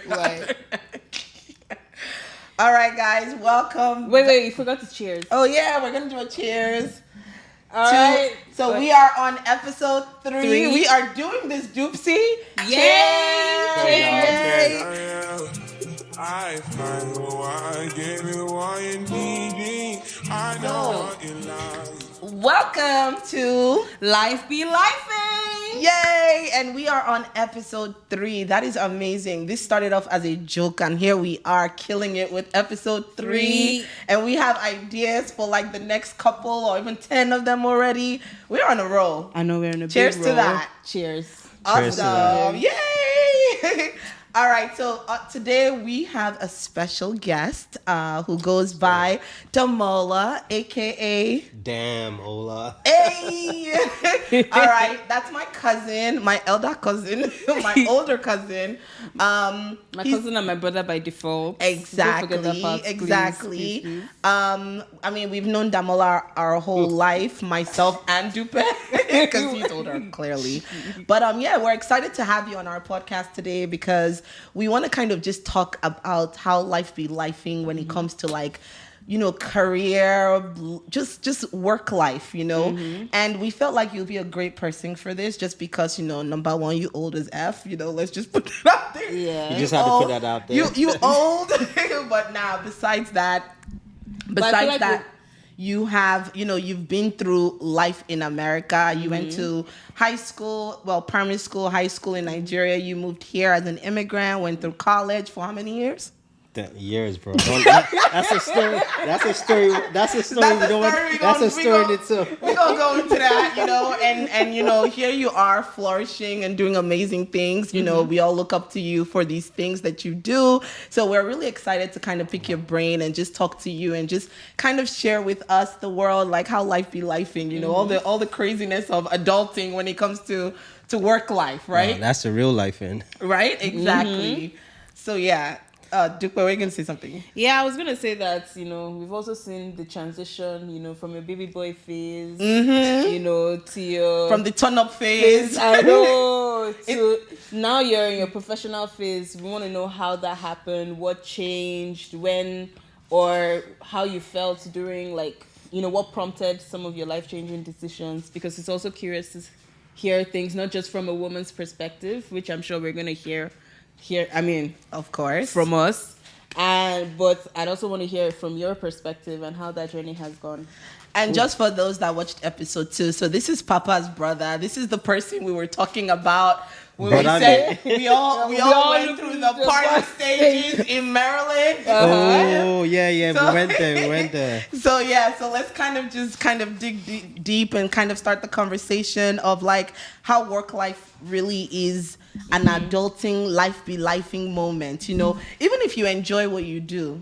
Right. All right, guys, welcome. Wait, you forgot to cheers. Oh yeah, we're gonna do a cheers. All right. So we are on episode 3. We are doing this doopsie. Yay! Cheers! I find why I gave you what you need. I know what you like. Welcome to Life be lifing. Yay! And we are on episode 3. That is amazing. This started off as a joke, and here we are killing it with episode 3. And we have ideas for like the next couple or even 10 of them already. We're on a roll. I know we're in a Cheers big to roll. that. Cheers. Awesome. Yay! All right, so today we have a special guest who goes by Damola, a.k.a. Damn, Ola. Hey! All right, that's my cousin, my elder cousin, my older cousin. My cousin and my brother by default. Exactly, Don't forget that part, exactly. Please. I mean, we've known Damola our whole life, myself and Dupe, because he's older, clearly. But yeah, we're excited to have you on our podcast today because we want to kind of just talk about how life be lifing when it comes to like, you know, career, just work life, you know. And we felt like you'll be a great person for this just because, you know, number one, you old as F, you know, let's just put it out there. Yeah. You just had to put that out there. You old, but now besides that, you have, you know, you've been through life in America. You went to high school, primary school, high school in Nigeria. You moved here as an immigrant, went through college for how many years? Years, bro. That's a story. That's a story. That's a story. That's a story in itself. We're gonna go into that, you know, and you know, here you are flourishing and doing amazing things. You know, we all look up to you for these things that you do. So we're really excited to kind of pick your brain and just talk to you and just kind of share with us the world, like how life be lifing, you know, all the craziness of adulting when it comes to work life, right? Oh, that's the real life in. Right? Exactly. So yeah. Duke, were you going to say something? Yeah, I was going to say that, you know, we've also seen the transition, you know, from your baby boy phase, you know, to your... From the turn-up phase. I know. To now you're in your professional phase. We want to know how that happened, what changed, when, or how you felt during, like, you know, what prompted some of your life-changing decisions, because it's also curious to hear things, not just from a woman's perspective, which I'm sure we're going to hear, I mean, of course, from us, but I'd also want to hear it from your perspective and how that journey has gone. And just for those that watched episode 2, so this is Papa's brother. This is the person we were talking about when we said we all went through the party stages in Maryland. Oh yeah, so, we went there. So yeah, so let's kind of dig deep and kind of start the conversation of like how work life really is an adulting life be lifing moment. You know, even if you enjoy what you do,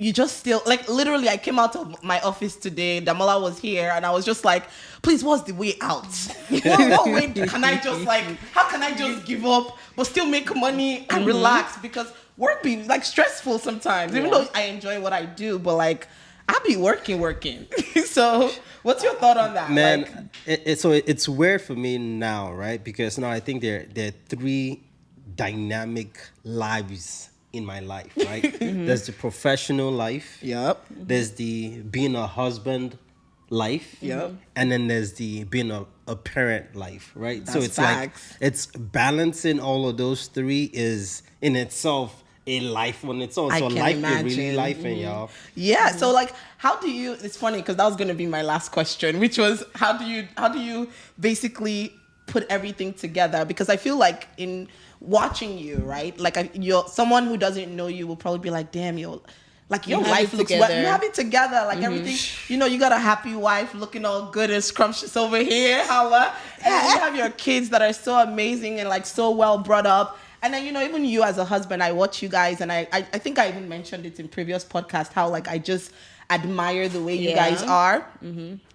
you just still, like, literally, I came out of my office today, Damola was here, and I was just like, please, what's the way out? What way can I just, like, how can I just give up, but still make money and relax? Because work be, like, stressful sometimes, even though I enjoy what I do, but, like, I be working. So, what's your thought on that? Man, like, it's weird for me now, right? Because now I think there are 3 dynamic lives in my life, right? There's the professional life. Yep. There's the being a husband life. Yep. And then there's the being a parent life, right? That's so it's facts. like it's balancing all of those 3 is in itself a life on its own. I So can life imagine. is really life in y'all. Yeah. So like, how do you? It's funny because that was going to be my last question, which was how do you basically put everything together? Because I feel like in watching you, right? Like you're someone who doesn't know you will probably be like, damn, your life looks well. You have it together, like everything. You know, you got a happy wife looking all good and scrumptious over here, holla. And then you have your kids that are so amazing and like so well brought up. And then, you know, even you as a husband, I watch you guys, and I think I even mentioned it in previous podcast how like I just admire the way you guys are.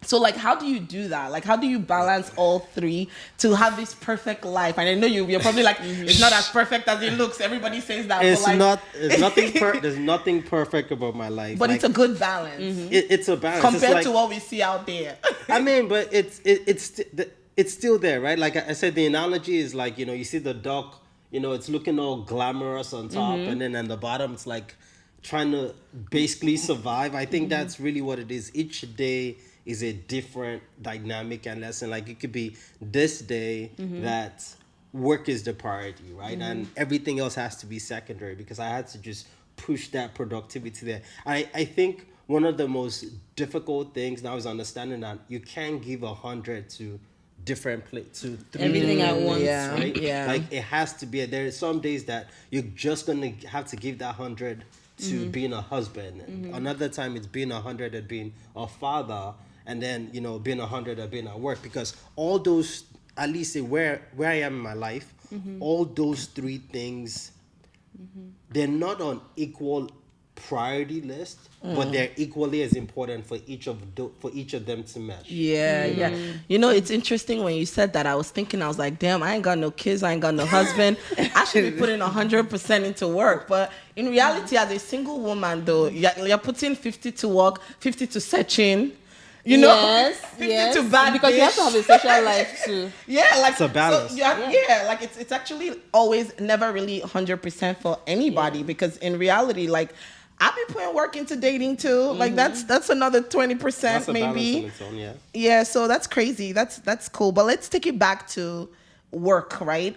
So like, how do you do that? Like, how do you balance all 3 to have this perfect life? And I know you're probably like, it's not as perfect as it looks. Everybody says that. It's but like, not. It's nothing. There's nothing perfect about my life. But like, it's a good balance it's a balance compared like, to what we see out there. I mean, but it's still there, right? Like I said, the analogy is like, you know, you see the duck it's looking all glamorous on top, and then on the bottom it's like trying to basically survive. I think that's really what it is. Each day is a different dynamic and lesson. Like it could be this day that work is the priority, right? And everything else has to be secondary because I had to just push that productivity there. I think one of the most difficult things now is understanding that you can't give 100 to different to three Everything at different once. things, Yeah, right? yeah. Like it has to be. There are some days that you're just gonna have to give that 100 to being a husband. Another time it's being 100 at being a father, and then being 100 at being at work. Because all those, at least where I am in my life, all those three things, they're not on equal priority list, but they're equally as important for each of them to mesh. Yeah, yeah. It's interesting when you said that. I was like, damn, I ain't got no kids, I ain't got no husband. I should be putting 100% into work. But in reality, as a single woman, though, you're putting 50 to work, 50 to searching. Yes, 50 yes. to bad Because you have to have a social life too. Yeah, like It's a balance. So like it's actually always never really 100% for anybody because in reality, like I've been putting work into dating too. Like that's another 20% That's a balance maybe. on its own, yeah. Yeah, so that's crazy. That's cool. But let's take it back to work, right?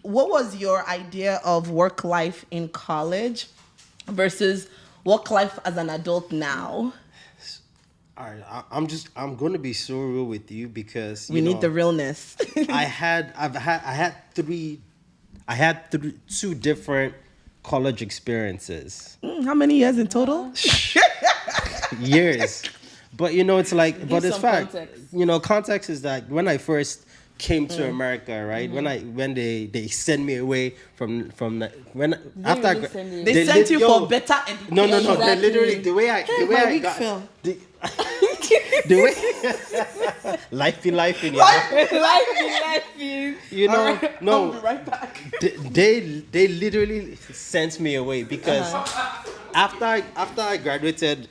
What was your idea of work life in college versus work life as an adult now? All right, I'm going to be so real with you because We need the realness. I had two different college experiences. How many years in total? Years. But it's like, but it's some fact. context. Context is that when I first came to America, right? When they sent me away from after really send you? They sent you for better education. No. They Exactly. literally the way I got the way life in Life is. no. I'll be right back. They literally sent me away because after I graduated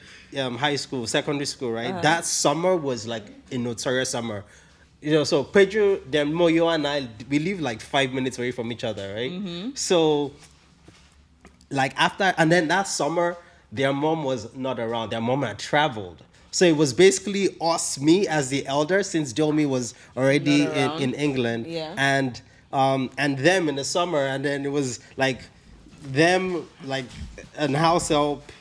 secondary school, right? That summer was like a notorious summer. So Pedro, then Moyo and I, we live like 5 minutes away from each other, right? So like and then that summer, their mom was not around. Their mom had traveled. So it was basically me as the elder, since Domi was already in England, and them in the summer, and then it was like them, like an house help,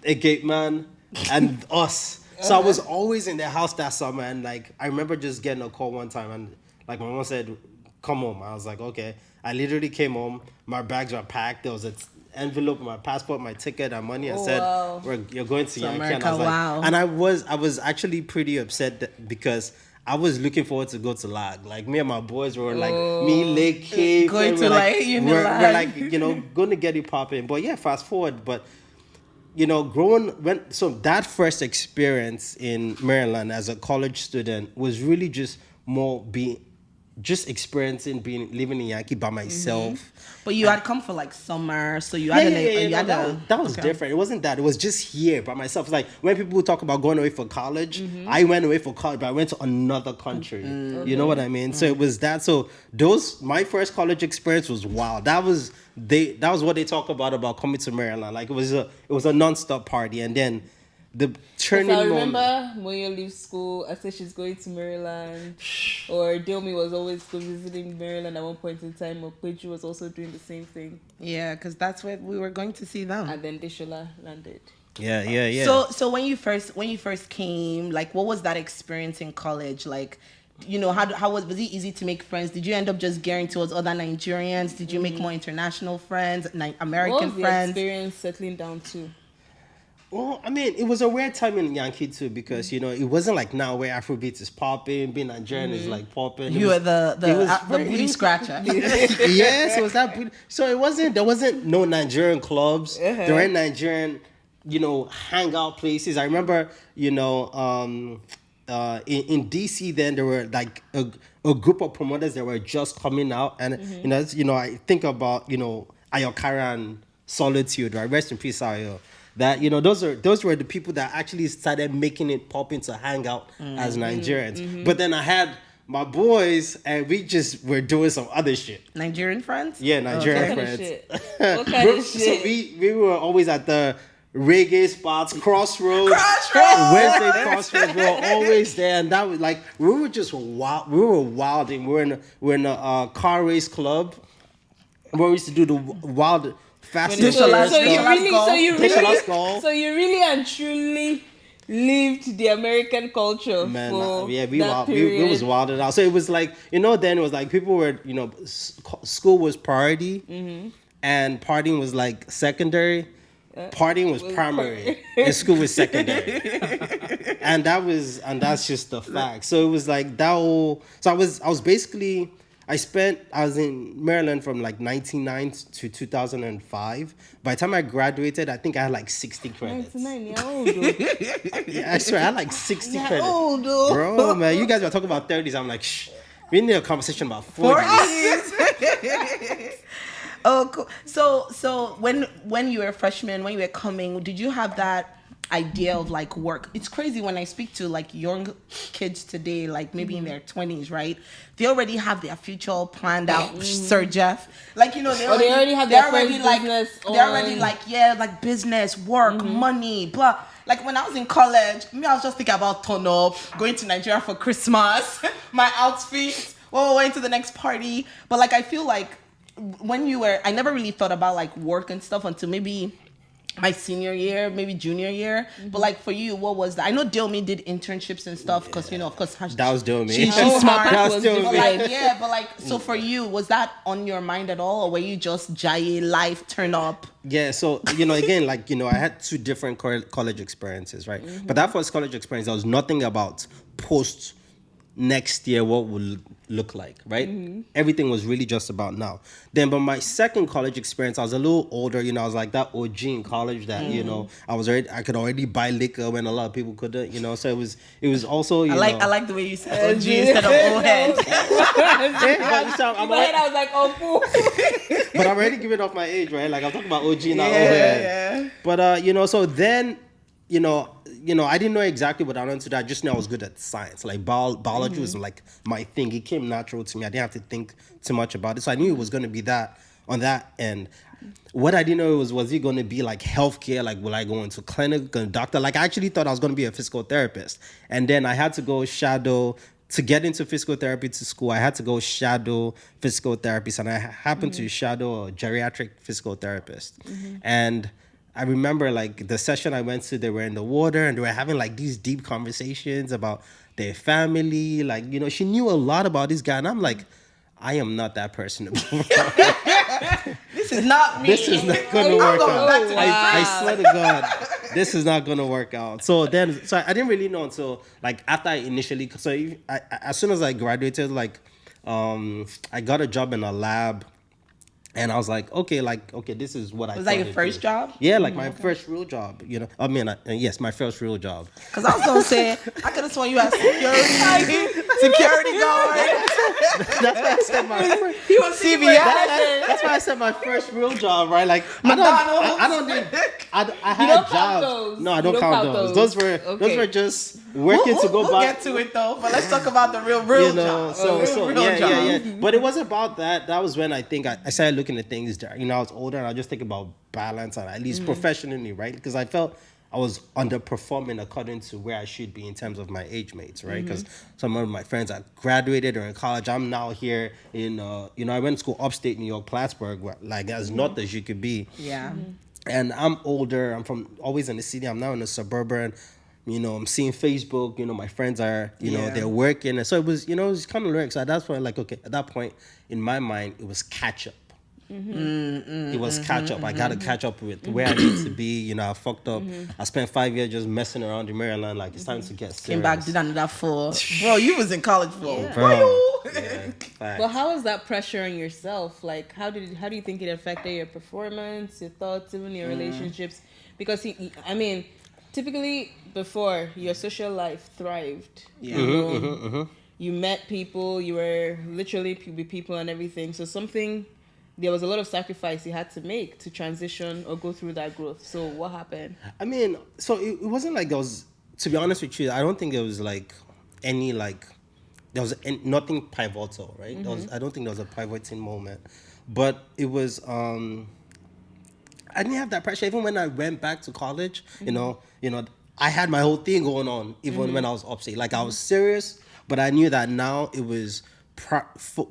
a gate man, and us. So I was always in their house that summer, and like I remember just getting a call one time, and like my mom said, "Come home." I was like, "Okay." I literally came home. My bags were packed. There was an envelope, my passport, my ticket, and money. I said, wow. "You're going to Yankee." America, And I was like, wow. and I was actually pretty upset because I was looking forward to go to Lag. Like me and my boys were like me, Lake Cave, Going to, we're like, we're Lag. like going to get it popping. But yeah, fast forward, but. So that first experience in Maryland as a college student was really just more experiencing living in Yankee by myself. But you had come for like summer, so you had That was different. It wasn't that. It was just here by myself. It's like when people talk about going away for college, I went away for college, but I went to another country. You know what I mean? So it was that. So my first college experience was wild. That was what they talk about coming to Maryland. Like it was a non-stop party, and then the turning I moment. remember when you leave school, I said she's going to Maryland, or Dilmi was always visiting Maryland at one point in time, or Peju was also doing the same thing, Yeah, because that's where we were going to see them. and then Deshola landed. Yeah. So when you first came, like, what was that experience in college like? How was it easy to make friends? Did you end up just gearing towards other Nigerians? Did you make more international friends, American What was the friends? experience settling down to? Well, I mean, it was a weird time in Yankee too because it wasn't like now where Afrobeat is popping, being Nigerian is like popping. You were the very- booty scratcher. Yes, it was that. So there wasn't no Nigerian clubs. There weren't Nigerian, hangout places. I remember, in DC then there were like a group of promoters that were just coming out, and I think about Ayokara and Solitude, right? Rest in peace, Ayo. That those were the people that actually started making it pop into hangout as Nigerians. But then I had my boys, and we just were doing some other shit. Nigerian friends? Yeah, Nigerian What kind of friends. shit? What kind of So shit? we were always at the reggae spots, Crossroads, Wednesday Crossroads. We were always there, and that was like we were just wild. We were wilding. We're in a car race club where we used to do the wild fast and So, Let's so go. you really, so you Let's really, go. so you really and truly lived the American culture Man, for yeah, we that wild, period. we was wilded out. So it was like, then it was like people were, school was priority, and partying was like secondary. Partying was primary, and school was secondary, and that's just the fact. So it was like that whole. So I was basically. I was in Maryland from like 1999 to 2005. By the time I graduated, I think I had like 60 credits. 99, you're old, though. Yeah, I swear, I had like 60 You're credits. old, though. Bro, man, you guys were talking about 30s. I'm like, shh. We need a conversation about 40s. Oh, cool. So when you were a freshman, when you were coming, did you have that idea of like work? It's crazy when I speak to like young kids today, like maybe in their 20s, right? They already have their future planned out, Sir Jeff. Like, they already have their first business they're already on. like, yeah, like business, work, money, blah. Like when I was in college, I was just thinking about turn up, going to Nigeria for Christmas, my outfit, going to the next party. But like, I feel like I never really thought about like work and stuff until maybe my senior year, maybe junior year. But like for you, what was that? I know Dilmy did internships and stuff because, of course, That was Dilmy. She's Oh, smart. her path was That was different. But like, so for you, was that on your mind at all? Or were you just jaye life, turn up? Yeah, so, again, like, I had two different college experiences, right? But that first college experience, there was nothing about post next year what will look like, right? Everything was really just about now. But my second college experience, I was a little older, I was like that OG in college that, I could already buy liquor when a lot of people couldn't, so it was also, I like the way you said OG instead of old head. I was like, oh, fool. But I'm already giving off my age, right? Like I'm talking about OG now. Yeah. But so then, I didn't know exactly what I wanted to do. I just knew I was good at science. Like biology was like my thing. It came natural to me. I didn't have to think too much about it. So I knew it was going to be that on that end. What I didn't know was it going to be like healthcare? Like, will I go into clinic, go to doctor? Like, I actually thought I was going to be a physical therapist. And then I had to go shadow to get into physical therapy to school. I had to go shadow physical therapists, and I happened to shadow a geriatric physical therapist. And I remember like the session I went to, they were in the water and they were having like these deep conversations about their family. Like, she knew a lot about this guy. And I'm like, I am not that person. This is not me. This is not going to work going out. back to I swear to God, this is not going to work out. So I didn't really know until like after I initially, as soon as I graduated, like I got a job in a lab. And I was like, okay, this is what I Was that your first job? Yeah, like my first real job, I mean, yes, my first real job. Because I was going to say, I could have sworn you had security guard. That's why I said my first, He was CVS. that's why I said my first real job, right? Like, McDonald's. I don't need, I had don't count jobs. those. No, I You don't don't count count those. those. Those were just working to go we'll back. get to it though, but let's talk about the real job. Yeah. But it wasn't about that. That was when I think I started looking at things there. I was older and I just think about balance and at least professionally, right? Because I felt I was underperforming according to where I should be in terms of my age mates, right? Because some of my friends are graduated or in college. I'm now here in, I went to school upstate New York, Plattsburgh, where, like as not as you could be. Yeah. And I'm older. I'm from always in the city. I'm now in the suburban. I'm seeing Facebook. My friends are, they're working. And so it was, it was kind of lyric. So that's why, like, okay, at that point in my mind, it was catch up. It was catch up. I got to catch up with where I need to be. I fucked up. I spent 5 years just messing around in Maryland. Like, it's time to get serious. Came back, did another 4. Bro, you was in college for. Yeah. Bro. Well, how was that pressure on yourself? Like, how do you think it affected your performance, your thoughts, even your relationships? Because typically before your social life thrived. Yeah. You met people. You were literally with people and everything. So there was a lot of sacrifice you had to make to transition or go through that growth. So what happened? So it wasn't like there was. To be honest with you, I don't think there was like any like there was nothing pivotal, right? I don't think there was a pivoting moment, but it was. I didn't have that pressure even when I went back to college. You know, I had my whole thing going on even when I was upstate. Like I was serious, but I knew that now it was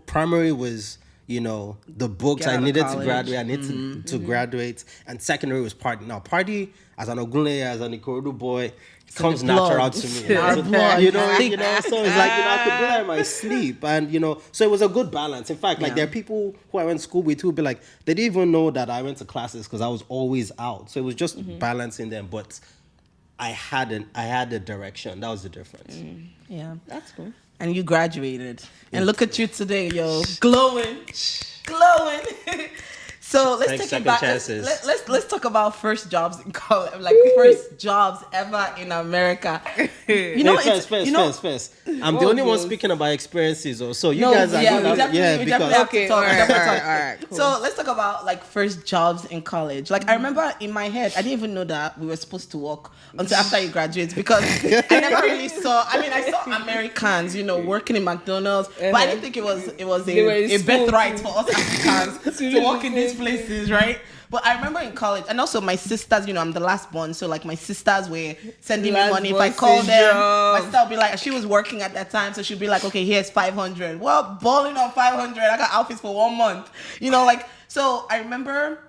primary was. The books Get I out of needed to college. graduate. I needed to graduate, and secondary was party. Now party as an Ogunle, as an Ikorodu boy, comes the natural blood. to me. In our So, blood. So it's like I could do that in my sleep, and so it was a good balance. In fact, like there are people who I went to school with who would be like they didn't even know that I went to classes because I was always out. So it was just balancing them, but I had a direction. That was the difference. Yeah. That's cool. And you graduated. And look at you today, yo. Glowing. So let's Thanks, take it second back. chances. Let's talk about first jobs in college, like first jobs ever in America. First. I'm the only one those? speaking about experiences, so you No, guys are yeah, good. we definitely have Okay, to talk. all We definitely right, talk. all right, cool. So let's talk about like first jobs in college. Like I remember in my head, I didn't even know that we were supposed to work until after you graduate because I never really saw. I mean, I saw Americans, working in McDonald's, but I didn't think it was They were a in birthright school for us Africans to work in these places, right? But I remember in college, and also my sisters, I'm the last born, so like my sisters were sending me Last money. If born I call them, my syndrome. sister would be like, she was working at that time, so she'd be like, okay, here's 500. Well, balling on 500, I got outfits for 1 month. So I remember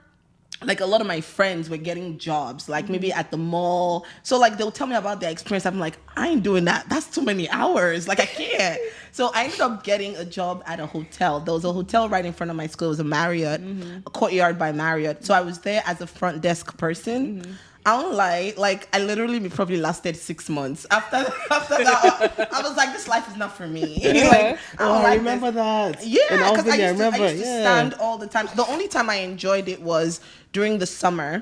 like a lot of my friends were getting jobs, like maybe at the mall. So like they'll tell me about their experience. I'm like, I ain't doing that. That's too many hours. Like I can't. So I ended up getting a job at a hotel. There was a hotel right in front of my school. It was a Marriott, a Courtyard by Marriott. So I was there as a front desk person. I don't lie, like I literally probably lasted 6 months. After that, I was like, this life is not for me. Like, I remember that. Yeah, In because Albany, I used to yeah. stand all the time. The only time I enjoyed it was during the summer.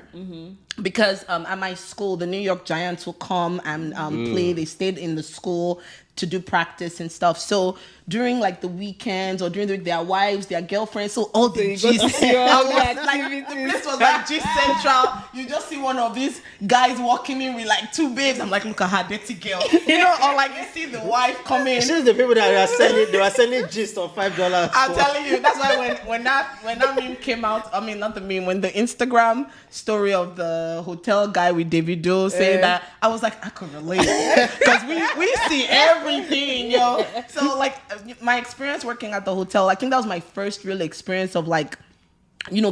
Because at my school, the New York Giants will come and play. They stayed in the school to do practice and stuff. So during like the weekends or during the week, their wives, their girlfriends, so all the you got to G's. see all the Like, the activities. place was like G Central. You just see one of these guys walking in with like 2 babes. I'm like, look at her dirty girl. Or like you see the wife come in. Since the people that they were selling gist of $5. I'm telling you, that's why when that meme came out, I mean not the meme, when the Instagram story of the hotel guy with Davido saying that, I was like, I could relate because we see everything, yo. So like my experience working at the hotel, I think that was my first real experience of like,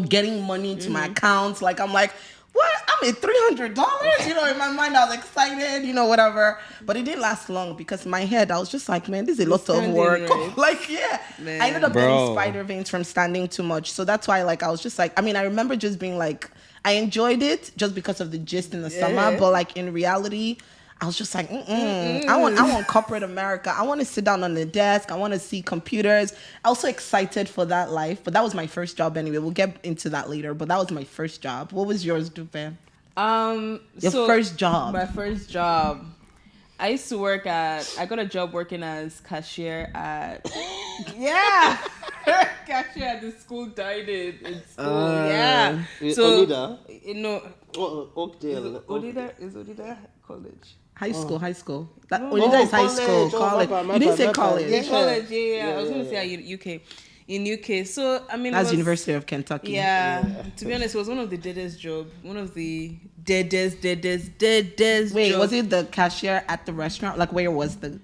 getting money to my accounts. Like I'm like, what? I made $300. In my mind I was excited, whatever. But it didn't last long because in my head I was just like, man, this is a lot of standing, work. right? Like, yeah. Man. I ended up Bro. getting spider veins from standing too much. So that's why like I was just like, I mean, I remember just being like, I enjoyed it just because of the gist in the summer, but like in reality, I was just like, I want corporate America. I want to sit down on the desk. I want to see computers. I was so excited for that life, but that was my first job anyway. We'll get into that later, but that was my first job. What was yours, Dupe? Your first job. My first job. I used to I got a job working as cashier at cashier at the school dining in school. Yeah. So Onida? no, Oakdale. is Odida college? High school. That Onida is high school. College. You didn't say college. Yeah, college. Yeah. I was gonna say UK. In UK, so I mean, That's University of Kentucky. Yeah, to be honest, it was one of the deadest job. One of the deadest. Wait, job. was it the cashier at the restaurant? Like where was the?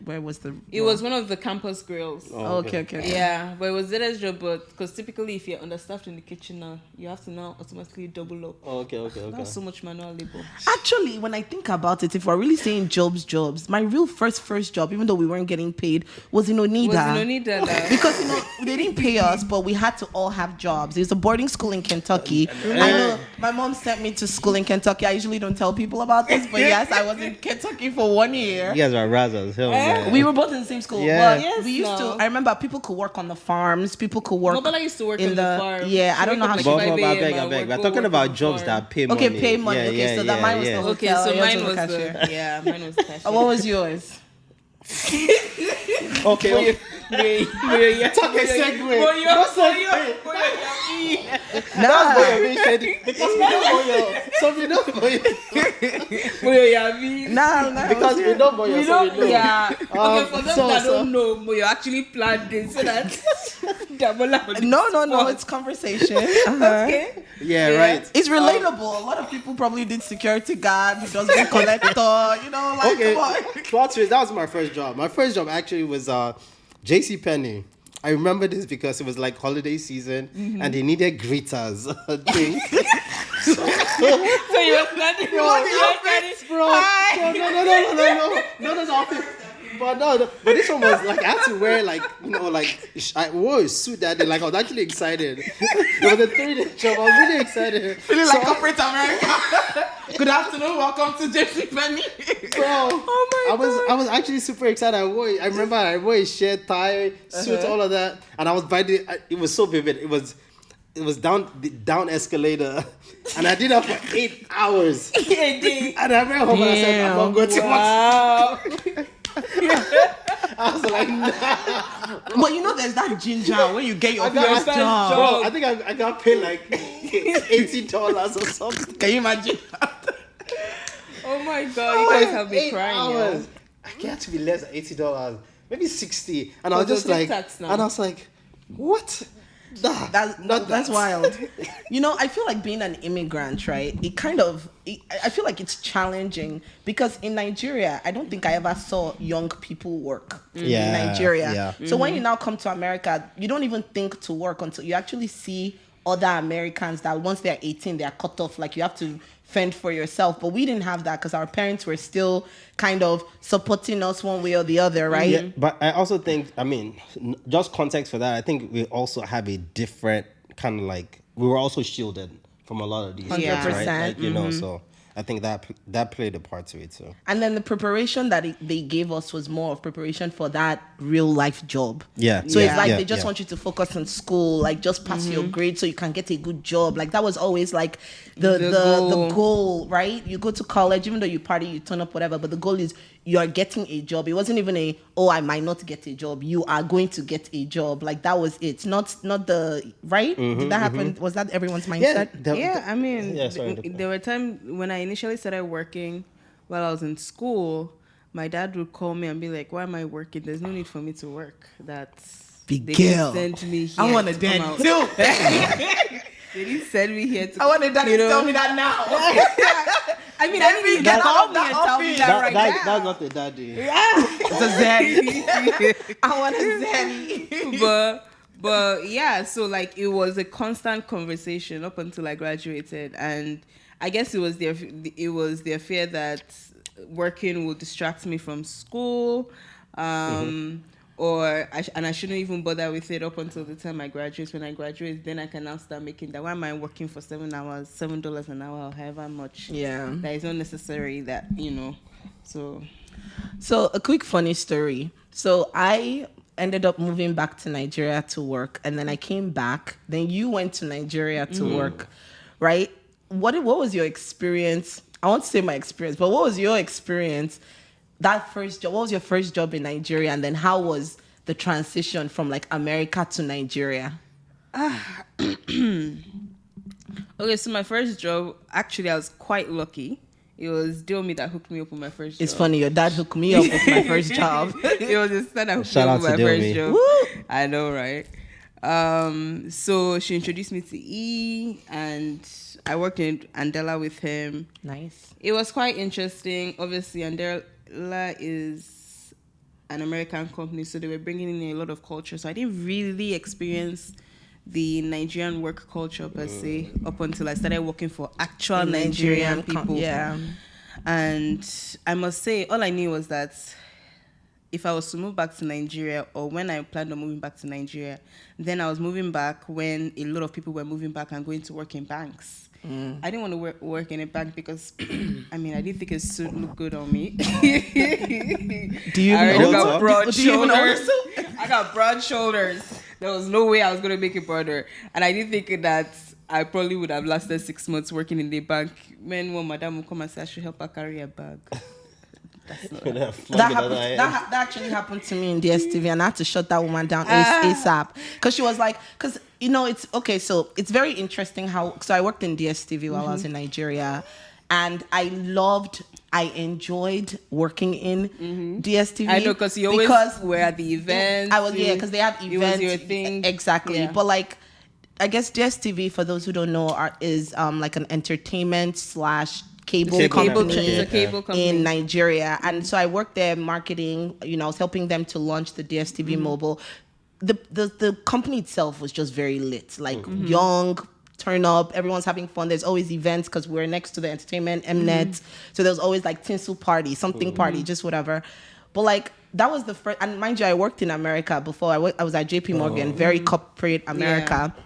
It was one of the campus grills. Oh, okay. Yeah, but it was deadest job, but because typically if you're understaffed in the kitchen now, you have to now automatically double up. Oh, okay. That's so much manual labor. Actually, when I think about it, if we're really saying jobs, my real first job, even though we weren't getting paid, was in Onida. Because they didn't pay us, but we had to all have jobs. It was a boarding school in Kentucky. I know my mom sent me to school in Kentucky. I usually don't tell people about this, but yes, I was in Kentucky for 1 year. You guys are razzles. Hell, man. We were both in the same school. Yeah. But Yes, we used to. no. I remember people could work on the farms. People could work. Nobody used to work in on the farm. Yeah, I She don't know how wake she. up But like 5 I a.m. beg. We're go talking work about on the jobs farm. that pay money. Okay, pay money. Okay, so that mine was the hotel. Okay, so yours mine was was the cashier. mine was the cashier. What was yours? Okay. Talk a segue. No segue. Nah. Because we know Moyo. So we know Moyo. Nah. Because we know Moyo, so we know. Yeah. Okay, for them so- that so- don't know, you actually planned this so that double up. No. It's conversation. Uh-huh. Okay. Yeah, right. It's relatable. A lot of people probably did security guard, who does bill collector. You know, like Okay, come on. plot twist. That was my first job. My first job actually was J.C. Penney. I remember this because it was like holiday season and they needed greeters. I think. So you were standing Bro, no. But this one was like I had to wear like I wore a suit that day. Like I was actually excited. It was a 3-day job. I was really excited. Feeling like corporate America. Good afternoon. Welcome to JC Penny. Bro, Oh my I was actually super excited. I remember I wore a shirt, tie, suit, all of that, and I was by it was so vivid. It was down the down escalator, and I did that for 8 hours. And I went home and I said, I'm not going to Wow. I was like, nah. But you know, there's that ginger when you get your got first my job. Bro, I think I got paid like $80 or something. Can you imagine? Oh my god, you guys have me 8 crying. hours. Yo. I can't to be less than $80, maybe 60. And I was But just they'll like, take tax now. and I was like, what? Nah, not That's that. wild. You know, I feel like being an immigrant, right? I feel like it's challenging because in Nigeria, I don't think I ever saw young people work in Nigeria. Yeah. So when you now come to America, you don't even think to work until you actually see other Americans that once they're 18, they're cut off. Like you have to fend for yourself. But we didn't have that because our parents were still kind of supporting us one way or the other, right? Yeah, but I also think, I mean, just context for that, I think we also have a different kind of like, we were also shielded from a lot of these things, 100%. right? Like, you know, so I think that played a part to it too. And then the preparation that they gave us was more of preparation for that real life job. Yeah. So it's like Yeah, they just yeah. want you to focus on school, like just pass your grade so you can get a good job. Like that was always like the goal, right? You go to college, even though you party, you turn up, whatever, but the goal is you are getting a job. It wasn't even I might not get a job. You are going to get a job. Like that was it. Not the right? Did that happen? Was that everyone's mindset? Yeah, I mean, Yeah, sorry. there were times when I initially started working while I was in school, my dad would call me and be like, why am I working? There's no need for me to work. Big They girl. didn't send me here I want a to come dad out. too. They didn't send me here to I want a dad you to know. tell me that now. I mean, I didn't Get get out call of me that and tell me office. that right That's now. not the daddy. It's a Zen. I want a Zen. But yeah, so like it was a constant conversation up until I graduated, and I guess it was their fear that working would distract me from school, or I shouldn't even bother with it up until the time I graduate. When I graduate, then I can now start making that. Why am I working for $7 an hour, or however much? Yeah. That is not necessary. That So a quick funny story. So I ended up moving back to Nigeria to work, and then I came back. Then you went to Nigeria to work, right? What was your experience? I won't say my experience, but what was your experience? That first job. What was your first job in Nigeria, and then how was the transition from like America to Nigeria? Okay, so my first job, actually, I was quite lucky. It was Diomi that hooked me up with my first job. It's funny. Your dad hooked me up with my first job. It was his son that hooked Shout me out up with my to first Diomi. job. Woo! I know, right? So she introduced me to E, and I worked in Andela with him. Nice. It was quite interesting. Obviously, Andela is an American company, so they were bringing in a lot of culture. So I didn't really experience the Nigerian work culture per se up until I started working for actual Nigerian people. Yeah. And I must say, all I knew was that if I was to move back to Nigeria, or when I planned on moving back to Nigeria, then I was moving back when a lot of people were moving back and going to work in banks. I didn't want to work in a bank because, I mean, I didn't think it suit look good on me. Do you I even already own got suit? broad Do you even own a shoulders. suit? I got broad shoulders. There was no way I was going to make it broader. And I didn't think that I probably would have lasted 6 months working in the bank. When one madam would come and say I should help her carry a bag. That actually happened to me in DSTV, and I had to shut that woman down ASAP because she was like, because it's okay. So it's very interesting how. So I worked in DSTV while I was in Nigeria, and I enjoyed working in DSTV. I know because you always were at the events. I was because they have events. It was your thing. Exactly, Yeah. but like. I guess DSTV, for those who don't know, is like an entertainment / cable company, it's a cable company in Nigeria. And so I worked there marketing. I was helping them to launch the DSTV mobile. The company itself was just very lit, like young, turn up, everyone's having fun. There's always events because we're next to the entertainment Mnet. So there's always like tinsel party, something party, just whatever. But like that was the first, and mind you, I worked in America before. I was at JP Morgan, very corporate America. Yeah.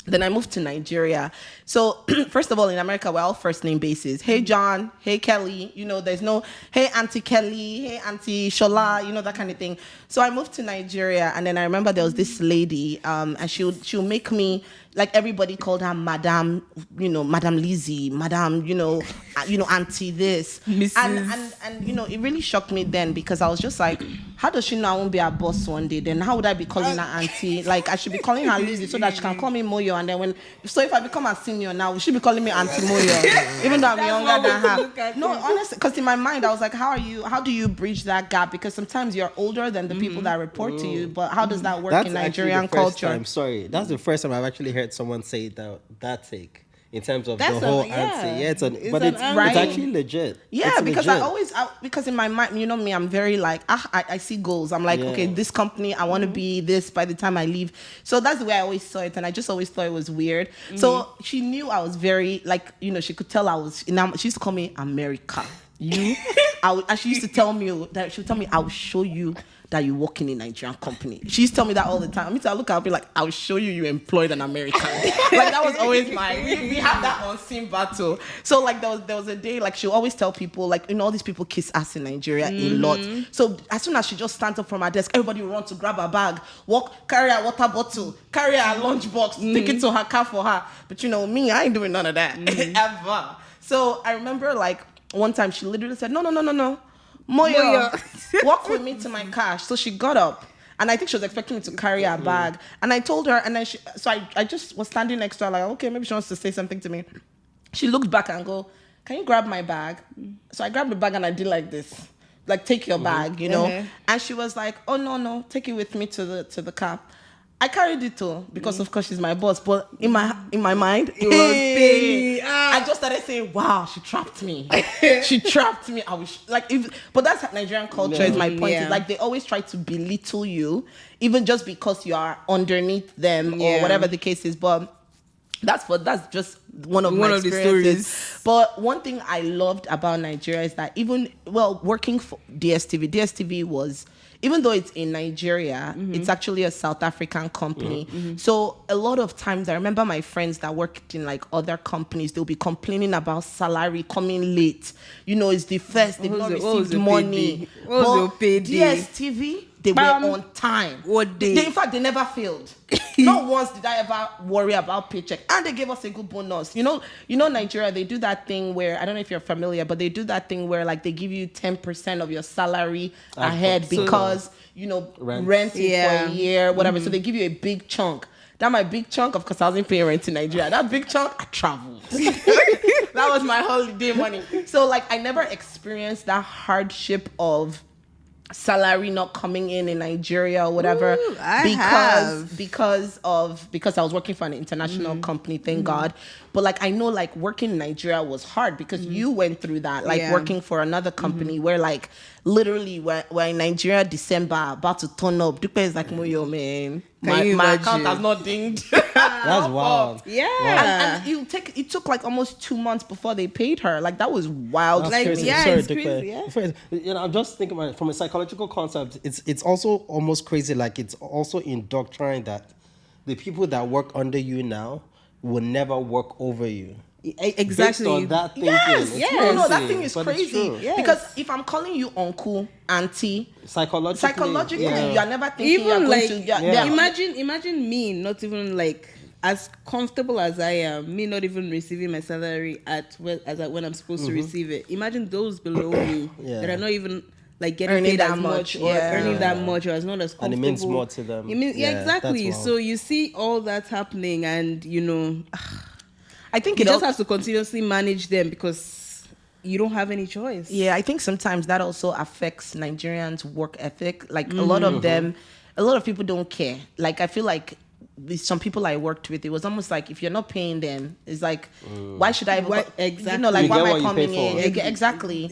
Then I moved to Nigeria. So first of all, in America, we're all first name basis. Hey, John. Hey, Kelly. There's no, hey, Auntie Kelly. Hey, Auntie Shola. That kind of thing. So I moved to Nigeria. And then I remember there was this lady, and she'll make me, like everybody called her Madam, Madam Lizzie, Madam, Auntie this. Mrs. And it really shocked me then because I was just like, how does she know I won't be a boss one day? Then how would I be calling her Auntie? Like I should be calling her Lizzie so that she can call me Moyo. And then if I become a senior now, she be calling me Auntie Moyo, even though I'm younger than her. No, honestly, because in my mind I was like, how do you bridge that gap? Because sometimes you're older than the people that report to you, but how does that work in Nigerian culture? I'm sorry, that's the first time I've actually heard someone say that take. In terms of That's the whole yeah. answer, it's actually legit. Yeah, it's because legit. because in my mind, me, I'm very like, I see goals. I'm like, okay, this company, I want to be this by the time I leave. So that's the way I always saw it, and I just always thought it was weird. So she knew I was very like, she could tell I was. She used to call me America. And she used to tell me that she would tell me, I'll show you that you work in a Nigerian company. She used to tell me that all the time. I look, I'll be like, I'll show you enemployed an American. Like that was always we had that unseen battle. So like there was a day, like she'll always tell people, like, all these people kiss ass in Nigeria a lot. So as soon as she just stands up from her desk, everybody will run to grab her bag, carry her water bottle, carry her lunch box, take it to her car for her. But me, I ain't doing none of that ever. So I remember like one time she literally said, no. Moyo, walk with me to my car. So she got up, and I think she was expecting me to carry her bag. And I told her, and then I just was standing next to her, like, okay, maybe she wants to say something to me. She looked back and go, can you grab my bag? So I grabbed the bag and I did like this, like take your bag, And she was like, oh no, take it with me to the car. I carried it too because of course she's my boss, but in my mind it was pain. I just started saying, "Wow, she trapped me. She trapped me." I was like, but that's Nigerian culture. Is my point. It's like they always try to belittle you, even just because you are underneath them or whatever the case is. But that's just one of my experiences. The stories. But one thing I loved about Nigeria is that working for DSTV was. Even though it's in Nigeria, it's actually a South African company. So a lot of times, I remember my friends that worked in like other companies, they'll be complaining about salary coming late. It's the first, they've not received money. What was your payday? DSTV, they were on time. What day? In fact, they never failed. Not once did I ever worry about paycheck. And they gave us a good bonus. Nigeria, they do that thing where, I don't know if you're familiar, but they do that thing where like they give you 10% of your salary ahead because, rent is for a year, whatever. So they give you a big chunk. That my big chunk, of course, I wasn't paying rent in Nigeria. That big chunk, I traveled. That was my holiday money. So like I never experienced that hardship of salary not coming in Nigeria or whatever. Ooh, because I was working for an international company, thank God. But like I know like working in Nigeria was hard because you went through that, like working for another company where like literally we're in Nigeria December about to turn up. Dupe is like, Moyo, man, my account has not dinged. That's wild. Yeah. Wow. And it took like almost 2 months before they paid her. Like that was wild. Like, crazy. yeah, Sorry, it's crazy, yeah. I'm just thinking about it from a psychological concept. It's also almost crazy. Like it's also indoctrinating that the people that work under you now will never work over you. Exactly. Based on that thinking. Yes. No, that thing is but crazy. Yes. Because if I'm calling you uncle, auntie, psychologically, yeah. you are never thinking you're going to. Imagine me not even like as comfortable as I am, me not even receiving my salary when I'm supposed to receive it. Imagine those below me that are not even like getting Earning paid that as much or yeah. earning that much or as not as comfortable. And it means more to them. It means, yeah, Yeah, exactly. that's wild. So you see all that's happening, and I think you it just al- have to continuously manage them because you don't have any choice. Yeah, I think sometimes that also affects Nigerians' work ethic. Like a lot of them, a lot of people don't care. Like I feel like with some people I worked with, it was almost like if you're not paying them, it's like why should I? Why- You exactly. know, like You why get am I what you coming pay for. in? Exactly.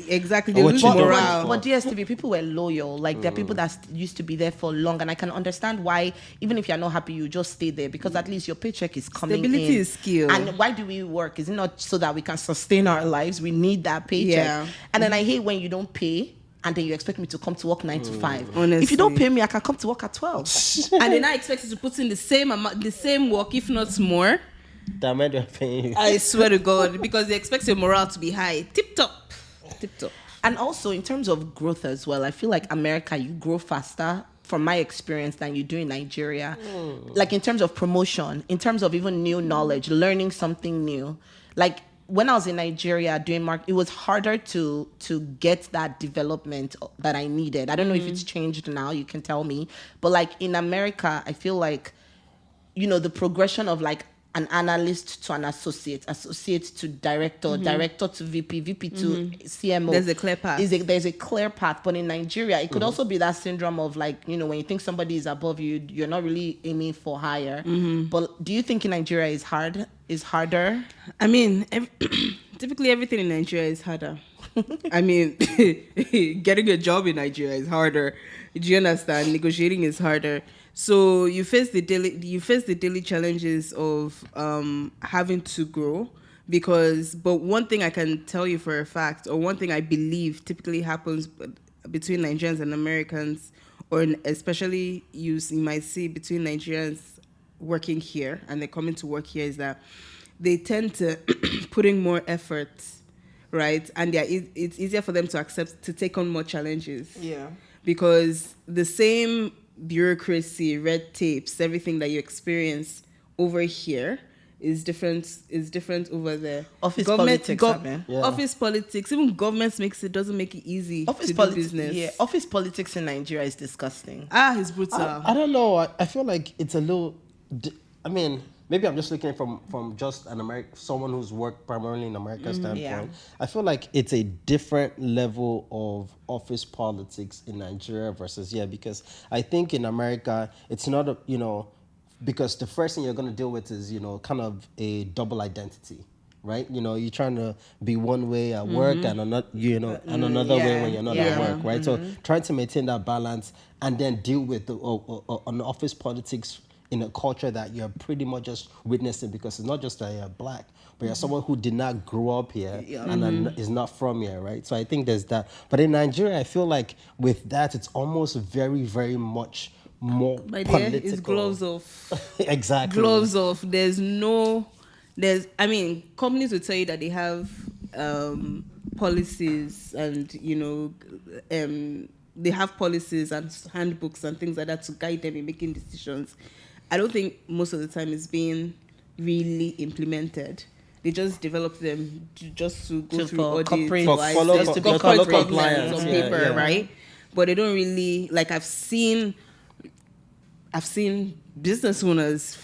They What lose you don't morale. But DSTV, people were loyal. Like there are people that used to be there for long, and I can understand why. Even if you're not happy, you just stay there because at least your paycheck is coming Stability in. is skill. And why do we work? Is it not so that we can sustain our lives? We need that paycheck. Yeah. And then I hate when you don't pay. And then you expect me to come to work 9 to 5. Honestly. If you don't pay me, I can come to work at 12. And then I expect you to put in the same amount, the same work, if not more. That meant they're paying you. I swear to God, because they expect your morale to be high. Tip top. And also in terms of growth as well, I feel like America, you grow faster from my experience than you do in Nigeria. Like in terms of promotion, in terms of even new knowledge, learning something new. Like when I was in Nigeria doing it was harder to get that development that I needed. I don't know if it's changed now, you can tell me. But like in America, I feel like, the progression of like an analyst to an associate to director, director to VP to CMO. There's a clear path. There's a clear path. But in Nigeria, it could also be that syndrome of like, when you think somebody is above you, you're not really aiming for higher. But do you think in Nigeria is harder? I mean, typically everything in Nigeria is harder. I mean, getting a job in Nigeria is harder. Do you understand? Negotiating is harder. So you face the daily challenges of having to grow but one thing I can tell you for a fact, or one thing I believe typically happens between Nigerians and Americans, or especially you might see between Nigerians working here and they're coming to work here, is that they tend to put in more effort, right? And it's easier for them to accept to take on more challenges. Yeah. Because the same bureaucracy, red tapes, everything that you experience over here is different over there. Office politics, Office politics, even government doesn't make it easy to do business. Yeah, office politics in Nigeria is disgusting. It's brutal. I don't know. I feel like it's a little. I mean, maybe I'm just looking from just someone who's worked primarily in America standpoint. Yeah. I feel like it's a different level of office politics in Nigeria versus because I think in America it's not because the first thing you're going to deal with is kind of a double identity. Right, you're trying to be one way at work and another way when you're not at work, right? So trying to maintain that balance and then deal with an office politics in a culture that you're pretty much just witnessing, because it's not just that you're black, but you're someone who did not grow up here and is not from here, right? So I think there's that. But in Nigeria, I feel like with that, it's almost very, very much more political. It's gloves off. Exactly. Gloves off. Companies will tell you that they have policies and, they have policies and handbooks and things like that to guide them in making decisions. I don't think most of the time it's being really implemented. They just develop them just to go through audits, just to follow compliance on paper, right? But they don't really, like, I've seen business owners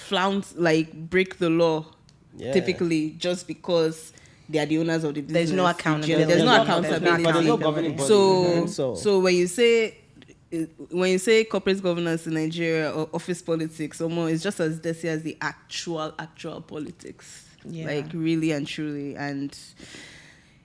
break the law typically just because they are the owners of the business. There's no accountability. There's no accountability. But there's no governing body. So when you say corporate governance in Nigeria or office politics, it's just as dirty as the actual politics. Yeah. Like really and truly. And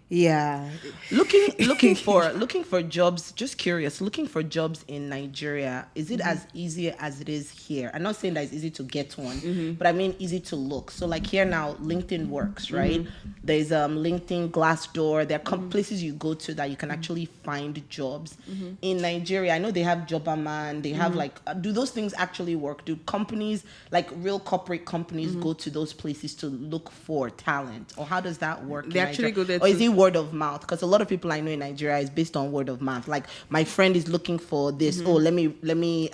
yeah. Looking for jobs, just curious, looking for jobs in Nigeria, is it as easy as it is here? I'm not saying that it's easy to get one, but I mean easy to look. So like here now, LinkedIn works, right? There's LinkedIn, Glassdoor, there are places you go to that you can actually find jobs. In Nigeria, I know they have Jobberman, they have do those things actually work? Do companies, like real corporate companies, go to those places to look for talent? Or how does that work? They actually go there or is it word of mouth, because a lot of people I know in Nigeria is based on word of mouth. Like my friend is looking for this. Oh, let me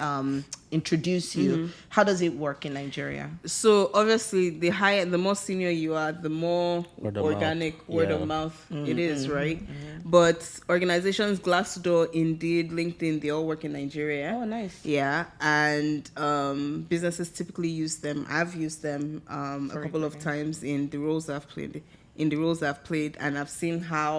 introduce you. How does it work in Nigeria? So obviously, the more senior you are, the more Word of organic mouth. word Yeah. of mouth it is, right? But organizations, Glassdoor, Indeed, LinkedIn, they all work in Nigeria. Oh, nice. Yeah, and businesses typically use them. I've used them a couple of times in the roles I've played. And I've seen how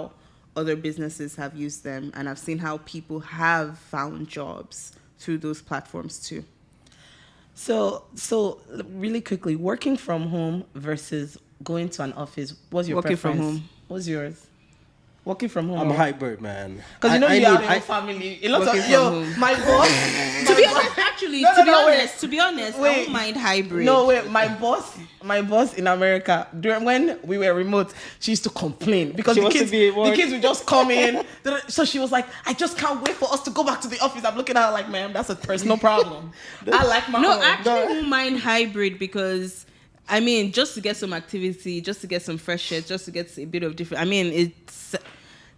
other businesses have used them, and I've seen how people have found jobs through those platforms too. So really quickly, working from home versus going to an office. What's your Working from preference? home. What's yours? Working from home. I'm a hybrid, man. Because you know I you need- have your I- family. A lot Working of from home. my boss. To be honest, actually, No, to no, be no, wait. honest, I Wait. don't mind hybrid. No, wait, my boss in America, during when we were remote, she used to complain because She the wants to kids, be at work. the kids would just come in. So she was like, I just can't wait for us to go back to the office. I'm looking at her like, ma'am, that's a personal problem. I like my No, own. I actually don't mind hybrid because, I mean, just to get some activity, just to get some fresh air, just to get a bit of different. I mean, it's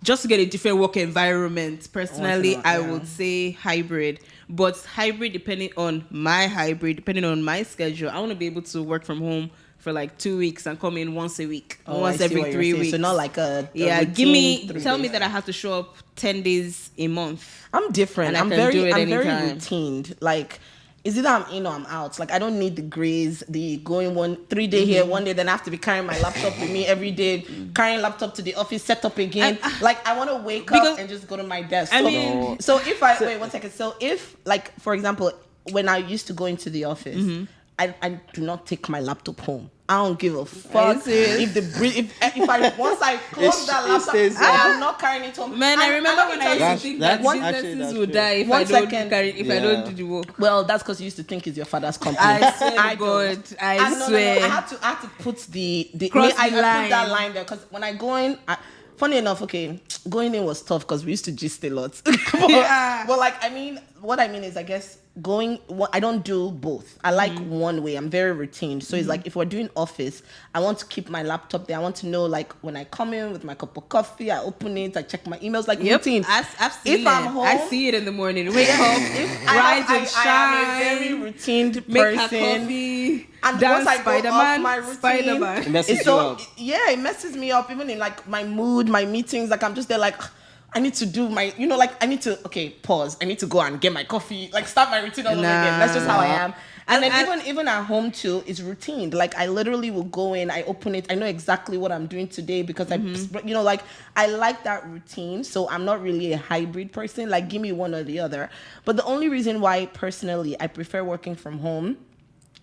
just to get a different work environment. Personally, Once in a while, I yeah. would say hybrid. But hybrid, depending on my schedule, I want to be able to work from home for like 2 weeks and come in once a week, Oh, I once see every what you're 3 saying. weeks. So not like a Yeah, routine tell me 3 days. that I have to show up 10 days a month. I'm different. And I I'm can very do it I'm very anytime. routined. Like, is either I'm in or I'm out. Like, I don't need the grays, the going 3 day here, 1 day, then I have to be carrying my laptop with me every day, carrying laptop to the office, set up again. Like, I want to wake Because- up and just go to my desk. I So, mean- so if I wait 1 second. So if, like, for example, when I used to go into the office, I do not take my laptop home. I don't give a fuck serious? if I once I close that it laptop, stays I there. am not carrying it home. Man, I And remember let me when I tell used you- to think that That's- actually, businesses that's would true. die if One I don't second. if I don't do the work. Well, that's because you used to think it's your father's company. I swear to don't. God, I No, swear. I had to put the Cross I the put line. that line there because when I go in, funny enough, okay, going in was tough because we used to gist a lot. but, Yeah. but like, I mean, what I mean is, I guess I don't do both. I like one way. I'm very routine. So it's like if we're doing office, I want to keep my laptop there. I want to know like when I come in with my cup of coffee, I open it, I check my emails, like routine. I've seen If I'm home, I see it in the morning. Wake up, I rise am and shine. a very routine Make person. her coffee. And Dance once I go off my routine, Spider-Man. It messes it's you so up. yeah, it messes me up. Even in like my mood, my meetings, like I'm just there like I need to do my, like I need to pause. I need to go and get my coffee, like start my routine all over again. That's just how I am. And then even at home too, it's routine. Like I literally will go in, I open it, I know exactly what I'm doing today because like I like that routine. So I'm not really a hybrid person. Like give me one or the other. But the only reason why personally I prefer working from home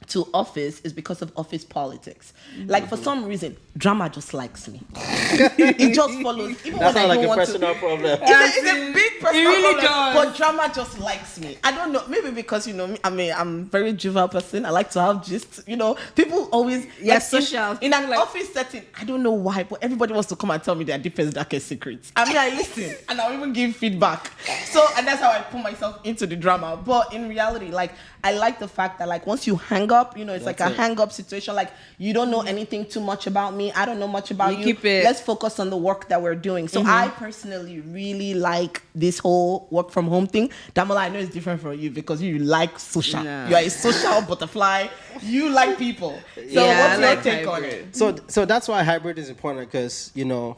to office is because of office politics. Like for some reason, drama just likes me. It just follows. Even That's when I not like don't a want personal to. problem. It's a big personal really problem, does. but drama just likes me. I don't know, maybe because me, I'm a very juvenile person. I like to have gist. People always social. in an office setting. I don't know why, but everybody wants to come and tell me their deepest, darkest secrets. I mean, I listen and I'll even give feedback. So, and that's how I put myself into the drama. But in reality, like I like the fact that like once you hang up, it's like a hang up situation. Like you don't know anything too much about me. I don't know much about you. Keep it. Let's focus on the work that we're doing. So I personally really like this whole work from home thing. Damola, I know it's different from you because you like social. No. You are a social butterfly. You like people. So Yeah, what's I your like take on hybrid. it? So that's why hybrid is important because,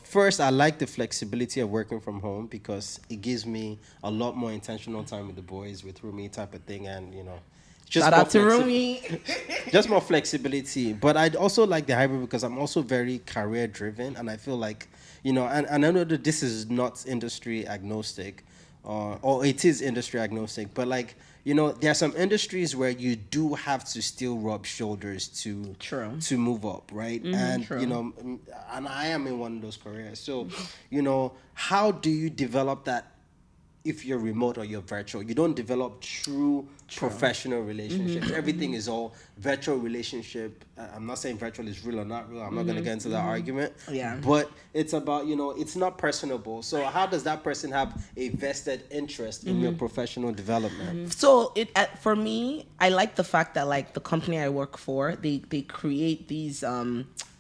first I like the flexibility of working from home because it gives me a lot more intentional time with the boys, with Rumi type of thing, and just Shout more out to flexi- Rumi. just more flexibility. But I'd also like the hybrid because I'm also very career driven, and I feel like and I know that this is not industry agnostic, or it is industry agnostic, but like there are some industries where you do have to still rub shoulders to move up, right? And and I am in one of those careers. So how do you develop that? If you're remote or you're virtual, you don't develop true professional relationships. Everything is all virtual relationship. I'm not saying virtual is real or not real. I'm not going to get into that argument. Yeah. But it's about, it's not personable. So how does that person have a vested interest in your professional development? So for me, I like the fact that like the company I work for, they create these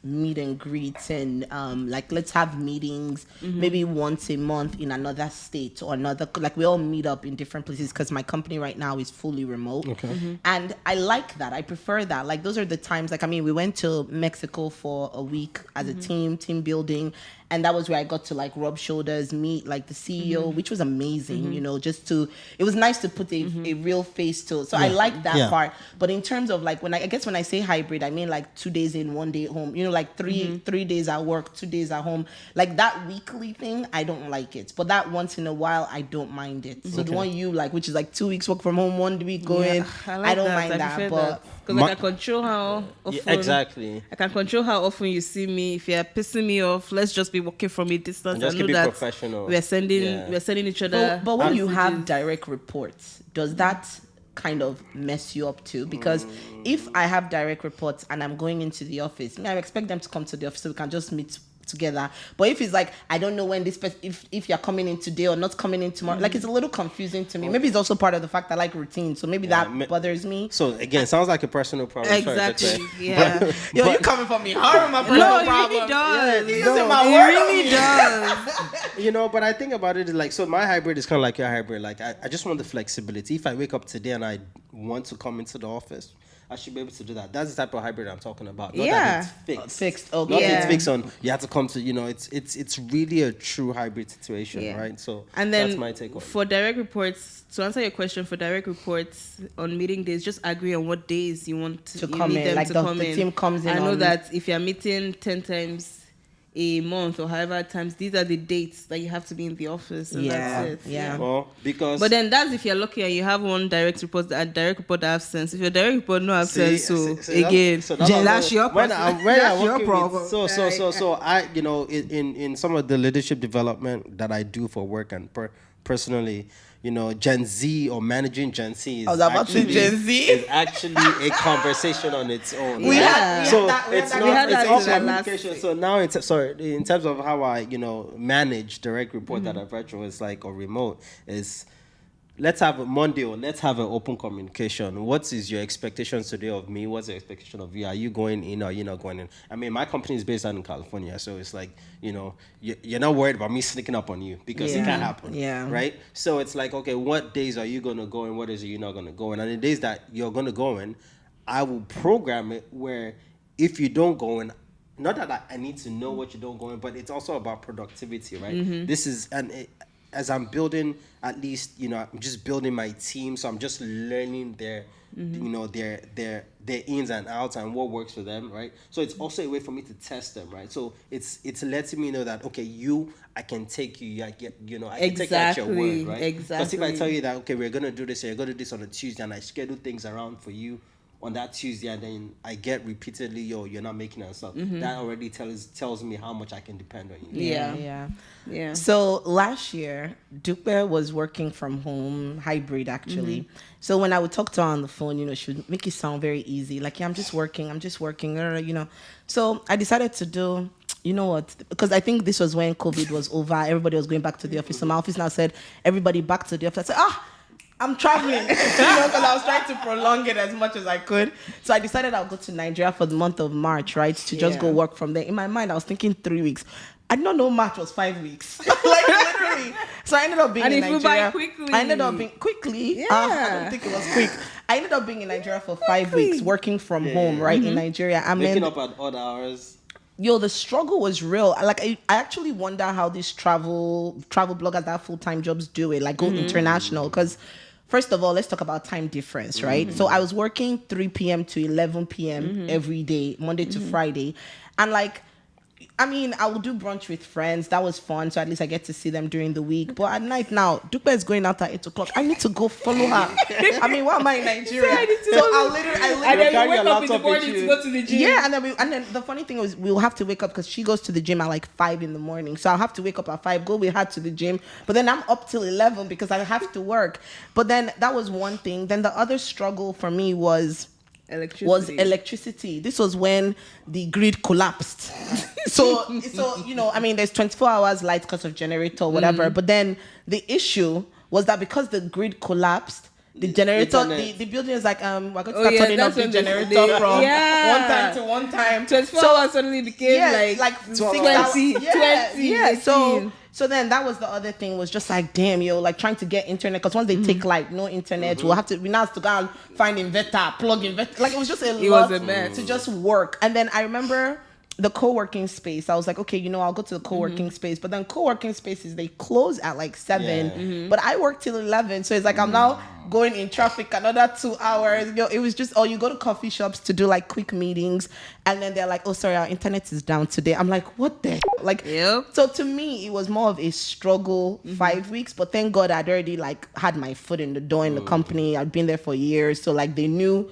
meet and greets and like let's have meetings maybe once a month in another state or another, like we all meet up in different places because my company right now is fully remote. And I like that. I prefer that. Like those are the times, like I mean we went to Mexico for a week as a team building, and that was where I got to like rub shoulders, meet like the CEO, which was amazing, you know, it was nice to put a real face to it. So I like that part. But in terms of like when I guess when I say hybrid, I mean like 2 days in, 1 day at home, you know, like three days at work, 2 days at home. Like that weekly thing, I don't like it. But that once in a while, I don't mind it. So the one you like, which is like 2 weeks work from home, 1 week going, I don't mind that. But because I can control how often. Exactly. I can control how often you see me. If you're pissing me off, let's just be working from a distance. And just I know keep it that professional. we're sending each other. But when you have direct reports, does that kind of mess you up too? Because if I have direct reports and I'm going into the office, I expect them to come to the office so we can just meet together. But if it's like I don't know when this person, if you're coming in today or not coming in tomorrow, like it's a little confusing to me. Maybe it's also part of the fact I like routine, so maybe that bothers me. So again, sounds like a personal problem. Exactly. Sorry, Yeah. Yo, you coming for me hard on my personal problem? Really does. You're No, using my it word really on me. does. You know, but I think about it like, so my hybrid is kind of like your hybrid. Like I just want the flexibility. If I wake up today and I want to come into the office, I should be able to do that. That's the type of hybrid I'm talking about. Not that it's fixed. Fixed. Okay. Not Yeah. it's fixed on you have to come to, you know, it's really a true hybrid situation, right? So and then that's my take on it. for direct reports, to answer your question, for direct reports on meeting days, just agree on what days you want To you come need in, them like to the come in. team comes in I know on- that if you're meeting 10 times a month or however times, these are the dates that you have to be in the office, and that's it. Yeah. Well, because But then that's if you're lucky and you have one direct report that have sense. If your direct report no have sense, so again, that's your when person. when That's I your work problem. with, so I, you know, in some of the leadership development that I do for work and personally, you know, Gen Z or managing Gen Z is I was about to say actually- Gen Z. is actually a conversation on its own. We right? had So that- we had it's that- not, we had it's that all in the last- communication. So now it's sorry, in terms of how I, you know, manage direct report that are virtual is like or remote is. Let's have a Monday or let's have an open communication. What is your expectations today of me? What's the expectation of you? Are you going in or are you not going in? I mean, my company is based out in California, so it's like, you know, you're not worried about me sneaking up on you because it can't happen. Yeah. Right? So it's like, okay, what days are you going to go in? What days are you not going to go in? And the days that you're going to go in, I will program it where if you don't go in, not that I need to know what you don't go in, but it's also about productivity, right? This is, as I'm building, at least, you know, I'm just building my team, so I'm just learning their, you know, their ins and outs and what works for them, right? So it's also a way for me to test them, right? So it's letting me know that, okay, I can take you, I can take you at your word, right? Because if I tell you that, okay, we're gonna do this, or you're gonna do this on a Tuesday, and I schedule things around for you on that Tuesday, and then I get repeatedly, you're not making us up. That already tells me how much I can depend on you. Yeah. So last year, Dupe was working from home, hybrid actually. So when I would talk to her on the phone, you know, she would make it sound very easy. Like, yeah, I'm just working, you know. So I decided to do, you know what, because I think this was when COVID was over. Everybody was going back to the office. So my office now said, everybody back to the office. I said, I'm traveling, you know, because I was trying to prolong it as much as I could. So I decided I'll go to Nigeria for the month of March, right, to just go work from there. In my mind, I was thinking 3 weeks. I did not know March was 5 weeks. Like, literally. So I ended up being in Nigeria. And it flew by quickly. I ended up being quickly. Yeah. I don't think it was quick. I ended up being in Nigeria for 5 weeks, working from home, right, in Nigeria. I Waking mean, up at odd hours. yo, the struggle was real. Like, I actually wonder how these travel bloggers that have full-time jobs do it, like go international. Because first of all, let's talk about time difference, right? So I was working 3 p.m. to 11 p.m. every day, Monday to Friday. And like, I mean, I will do brunch with friends. That was fun. So at least I get to see them during the week. But at night now, Dupe is going out at 8 o'clock. I need to go follow her. I mean, why am I in Nigeria? So I literally And then carry you your wake up in the laptop with morning you. to go to the gym. yeah, and then the funny thing was we'll have to wake up because she goes to the gym at like 5 in the morning. So I'll have to wake up at 5, go with her to the gym. But then I'm up till 11 because I have to work. But then that was one thing. Then the other struggle for me was electricity. This was when the grid collapsed. so you know, I mean, there's 24 hours light because of generator or whatever. But then the issue was that because the grid collapsed, the generator, Internet. the building is like, we're going to Oh, start yeah, turning off that's the when they- generator they- from yeah. one time to one time. 24 hours suddenly became like 6 hours. 20, Yeah, 20, yeah. 18. So then that was the other thing, was just like, damn, yo, like trying to get internet, because once they take like no internet, we now have to go and find inverter, plug inverter. Like it was just a lot was a mess. to just work. And then I remember the co-working space. I was like, okay, I'll go to the co-working space. But then co-working spaces, they close at like 7. Yeah. But I work till 11. So it's like I'm now going in traffic another 2 hours. It was just, you go to coffee shops to do like quick meetings. And then they're like, oh, sorry, our internet is down today. I'm like, what the? Like, Yep. so to me, it was more of a struggle 5 weeks. But thank God I'd already like had my foot in the door in the company. I'd been there for years. So like they know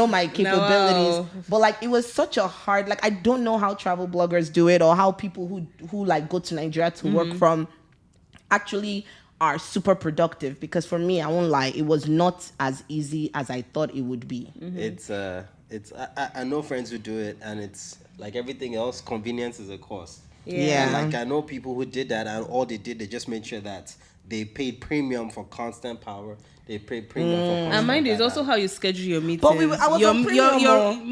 my capabilities. Wow. But like it was such a hard, like I don't know how travel bloggers do it, or how people who like go to Nigeria to work from actually are super productive, because for me, I won't lie, it was not as easy as I thought it would be. It's I know friends who do it, and it's like everything else, convenience is a cost. Yeah. Like I know people who did that, and all they did, they just made sure that they paid premium for constant power. They paid premium for constant And mind you, it's data. also how you schedule your meetings. But I was on premium.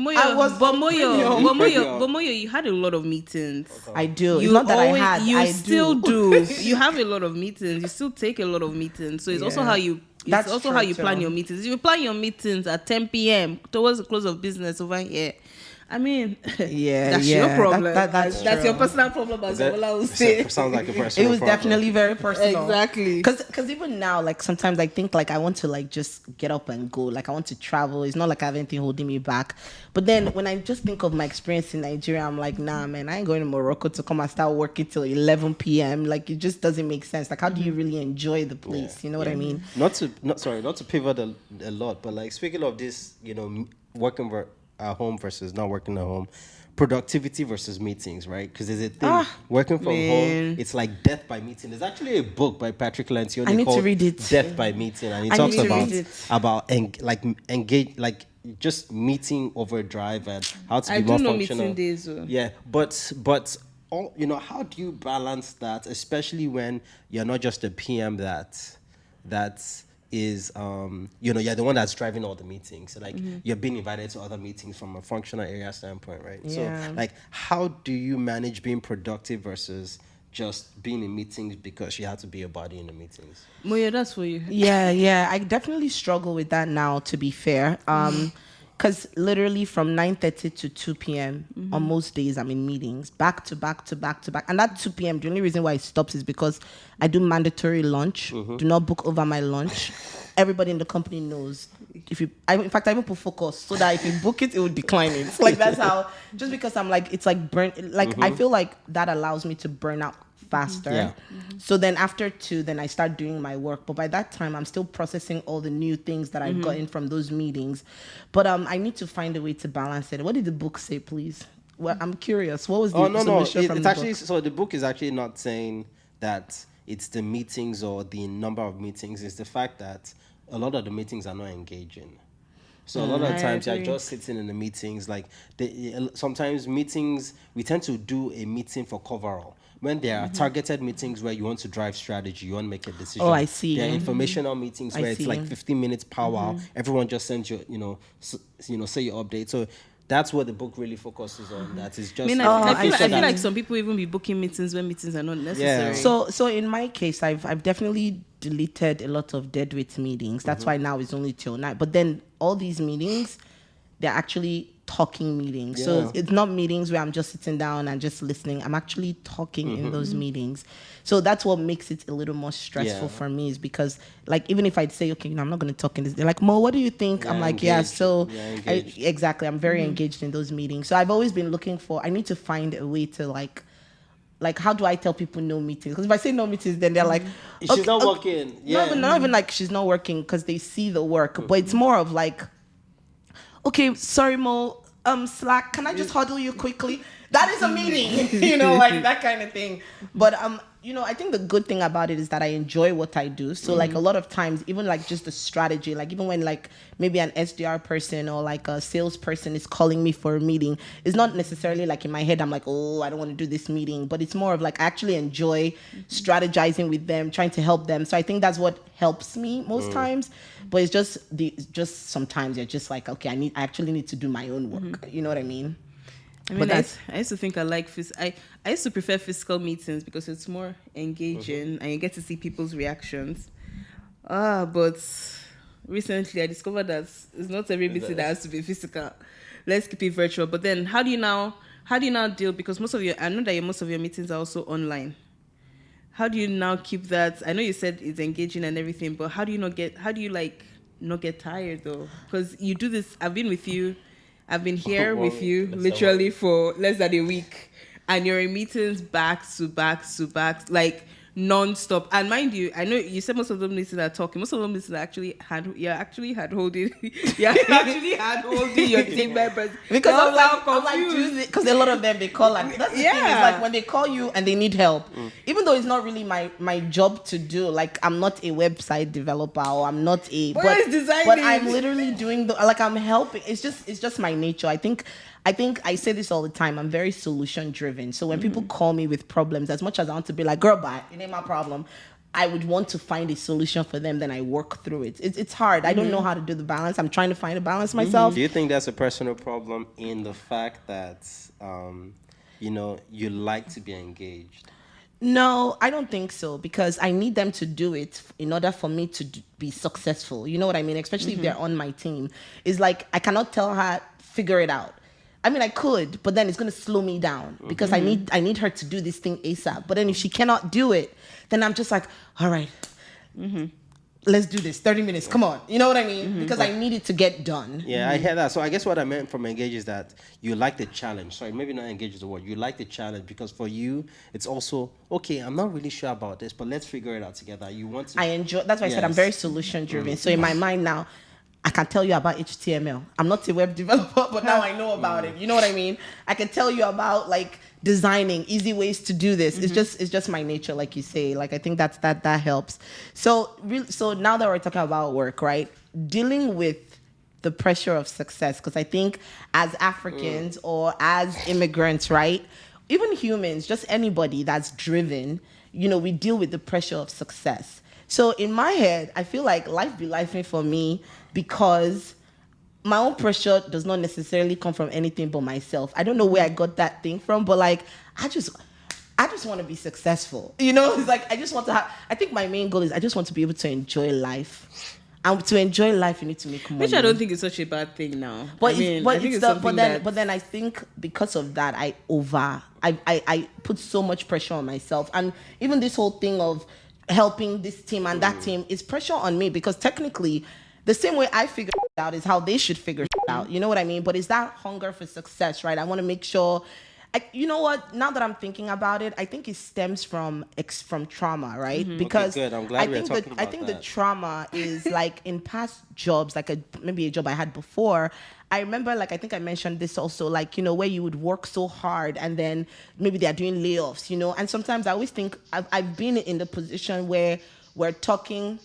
Moyo, I was but on Moyo, premium. but Moyo, you had a lot of meetings. I do. You It's not that always, I had. you I still do. You have a lot of meetings. You still take a lot of meetings. So it's also Yeah. how you. It's That's also true how you too. plan your meetings. If you plan your meetings at 10 p.m. towards the close of business over here, I mean, Yeah, that's yeah. your problem. That's That's your true. personal problem, as That Ola will say. sounds like a personal It was problem. definitely very personal. Exactly. Because even now, like sometimes I think like I want to like just get up and go. Like I want to travel. It's not like I have anything holding me back. But then when I just think of my experience in Nigeria, I'm like, nah, man, I ain't going to Morocco to come and start working till 11 p.m. Like it just doesn't make sense. Like how do you really enjoy the place? You know what I mean? Not to pivot a lot, but like speaking of this, working at home versus not working at home, productivity versus meetings, right? Because there's a thing, working from home, it's like death by meeting. There's actually a book by Patrick Lencioni I need to called read it. Death by Meeting, and he I talks need to read it. about engage, like just meeting overdrive and how to I be do more know functional. meeting days. Though. Yeah, but all, how do you balance that, especially when you're not just a PM that is you're the one that's driving all the meetings. So like you're being invited to other meetings from a functional area standpoint, right? Yeah. So like how do you manage being productive versus just being in meetings because you have to be a body in the meetings? Moyo, that's for you. Yeah. I definitely struggle with that now, to be fair. Because literally from 9:30 to 2 p.m. on most days I'm in meetings back to back. And that 2 p.m., the only reason why it stops is because I do mandatory lunch. Do not book over my lunch. Everybody in the company knows. In fact, I even put focus so that if you book it, it will decline it. Like that's how. Just because I'm like, it's like burn. Like I feel like that allows me to burn out faster. Yeah. So then after 2, then I start doing my work. But by that time, I'm still processing all the new things that I've gotten from those meetings. But I need to find a way to balance it. What did the book say, please? Well, I'm curious. What was the solution from It's the actually book? so the book is actually not saying that it's the meetings or the number of meetings. It's the fact that a lot of the meetings are not engaging. So a lot of I times you're agree. just sitting in the meetings. Like sometimes meetings, we tend to do a meeting for coverall. When there are targeted meetings where you want to drive strategy, you want to make a decision. Oh, I see. There are informational meetings I where it's see. like 15 minutes per hour. Everyone just sends you, say your update. So that's what the book really focuses on. That is just. I mean, Oh, I feel see. like some people even be booking meetings when meetings are not necessary. So in my case, I've definitely deleted a lot of deadweight meetings. That's why now it's only till 9. But then all these meetings, they're actually talking meetings. So Yeah. it's not meetings where I'm just sitting down and just listening. I'm actually talking in those meetings. So that's what makes it a little more stressful for me, is because like even if I'd say, okay, I'm not going to talk in this, they're like, Mo, what do you think? Yeah, I'm like, engaged. so Yeah, engaged. exactly. I'm very engaged in those meetings. So I've always been looking I need to find a way to like how do I tell people no meetings? Because if I say no meetings, then they're like, She's not working. Yeah. No, but not even like she's not working because they see the work. But it's more of like, okay, sorry, Mo, Slack, can I just huddle you quickly? That is a meeting, you know, like that kind of thing. But you know, I think the good thing about it is that I enjoy what I do. So like a lot of times, even like just the strategy, like even when like maybe an SDR person or like a salesperson is calling me for a meeting, it's not necessarily like in my head I'm like, oh, I don't want to do this meeting, but it's more of like I actually enjoy strategizing with them, trying to help them. So I think that's what helps me most times. But it's just sometimes you're just like, okay, I actually need to do my own work. You know what I mean? I mean, I used to think I like I used to prefer physical meetings because it's more engaging and you get to see people's reactions. But recently I discovered that it's not every meeting that has to be physical. Let's keep it virtual. But then how do you now deal, because I know that most of your meetings are also online. How do you now keep that? I know you said it's engaging and everything, but how do you not get tired though? Because you do this. I've been here with you literally for less than a week, and you're in meetings back to back to back, like non-stop. And mind you, I know you said most of them meetings are talking. Most of them meetings are actually hand holding your team members. Because I'm like, because a lot of them they call like that's the thing is like when they call you and they need help, even though it's not really my job to do. Like I'm not a website developer or I'm not a but I'm literally doing I'm helping. It's just my nature. I think I say this all the time. I'm very solution driven. So when people call me with problems, as much as I want to be like, girl, bye, it ain't my problem, I would want to find a solution for them. Then I work through it. It's hard. I don't know how to do the balance. I'm trying to find a balance myself. Do you think that's a personal problem in the fact that, you like to be engaged? No, I don't think so, because I need them to do it in order for me to be successful. You know what I mean? Especially if they're on my team. It's like I cannot tell her, figure it out. I mean, I could, but then it's going to slow me down because I need her to do this thing ASAP. But then if she cannot do it, then I'm just like, all right, let's do this. 30 minutes, come on. You know what I mean? Because I need it to get done. Yeah, I hear that. So I guess what I meant from engage is that you like the challenge. Sorry, maybe not engage is the word. You like the challenge because for you, it's also, okay, I'm not really sure about this, but let's figure it out together. You want to... I enjoy, that's why I said I'm very solution driven. So in my mind now, I can tell you about HTML. I'm not a web developer, but now I know about it. You know what I mean? I can tell you about like designing easy ways to do this. It's just my nature, like you say. Like I think that helps. So now that we're talking about work, right? Dealing with the pressure of success, because I think as Africans or as immigrants, right? Even humans, just anybody that's driven, we deal with the pressure of success. So in my head, I feel like life be lifing for me because my own pressure does not necessarily come from anything but myself. I don't know where I got that thing from, but like I just want to be successful. It's like I just want to have. I think my main goal is I just want to be able to enjoy life. And to enjoy life, you need to make money. Which I don't think is such a bad thing now. But then I think because of that, I put so much pressure on myself, and even this whole thing of helping this team and that team is pressure on me, because technically the same way I figure it out is how they should figure it out. You know what I mean? But it's that hunger for success, right? I want to make sure. You know what? Now that I'm thinking about it, I think it stems from trauma, right? Because okay, good. I'm glad we're talking about that. I think the trauma is like in past jobs, like maybe a job I had before. I remember, like, I think I mentioned this also, like, where you would work so hard and then maybe they're doing layoffs, and sometimes I always think I've been in the position where we're talking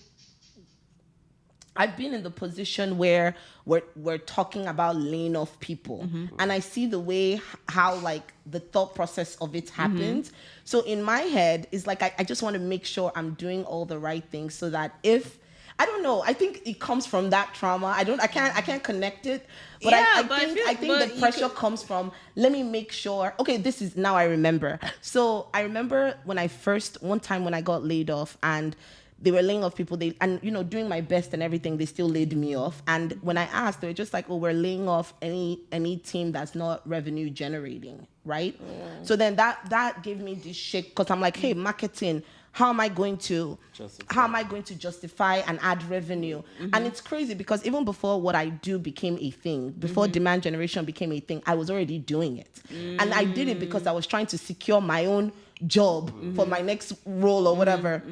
about laying off people, and I see the way how like the thought process of it happens. So in my head, it's like I just want to make sure I'm doing all the right things so that if I don't know, I think it comes from that trauma. I can't connect it, but I think the pressure comes from, let me make sure. Okay, this is now I remember. So I remember one time when I got laid off and they were laying off people, doing my best and everything, they still laid me off. And when I asked, they were just like, oh, we're laying off any team that's not revenue generating, right? So then that gave me this shake, because I'm like, hey, marketing, how am I going to justify and add revenue? And it's crazy because even before what I do became a thing, before demand generation became a thing, I was already doing it. And I did it because I was trying to secure my own job for my next role or whatever.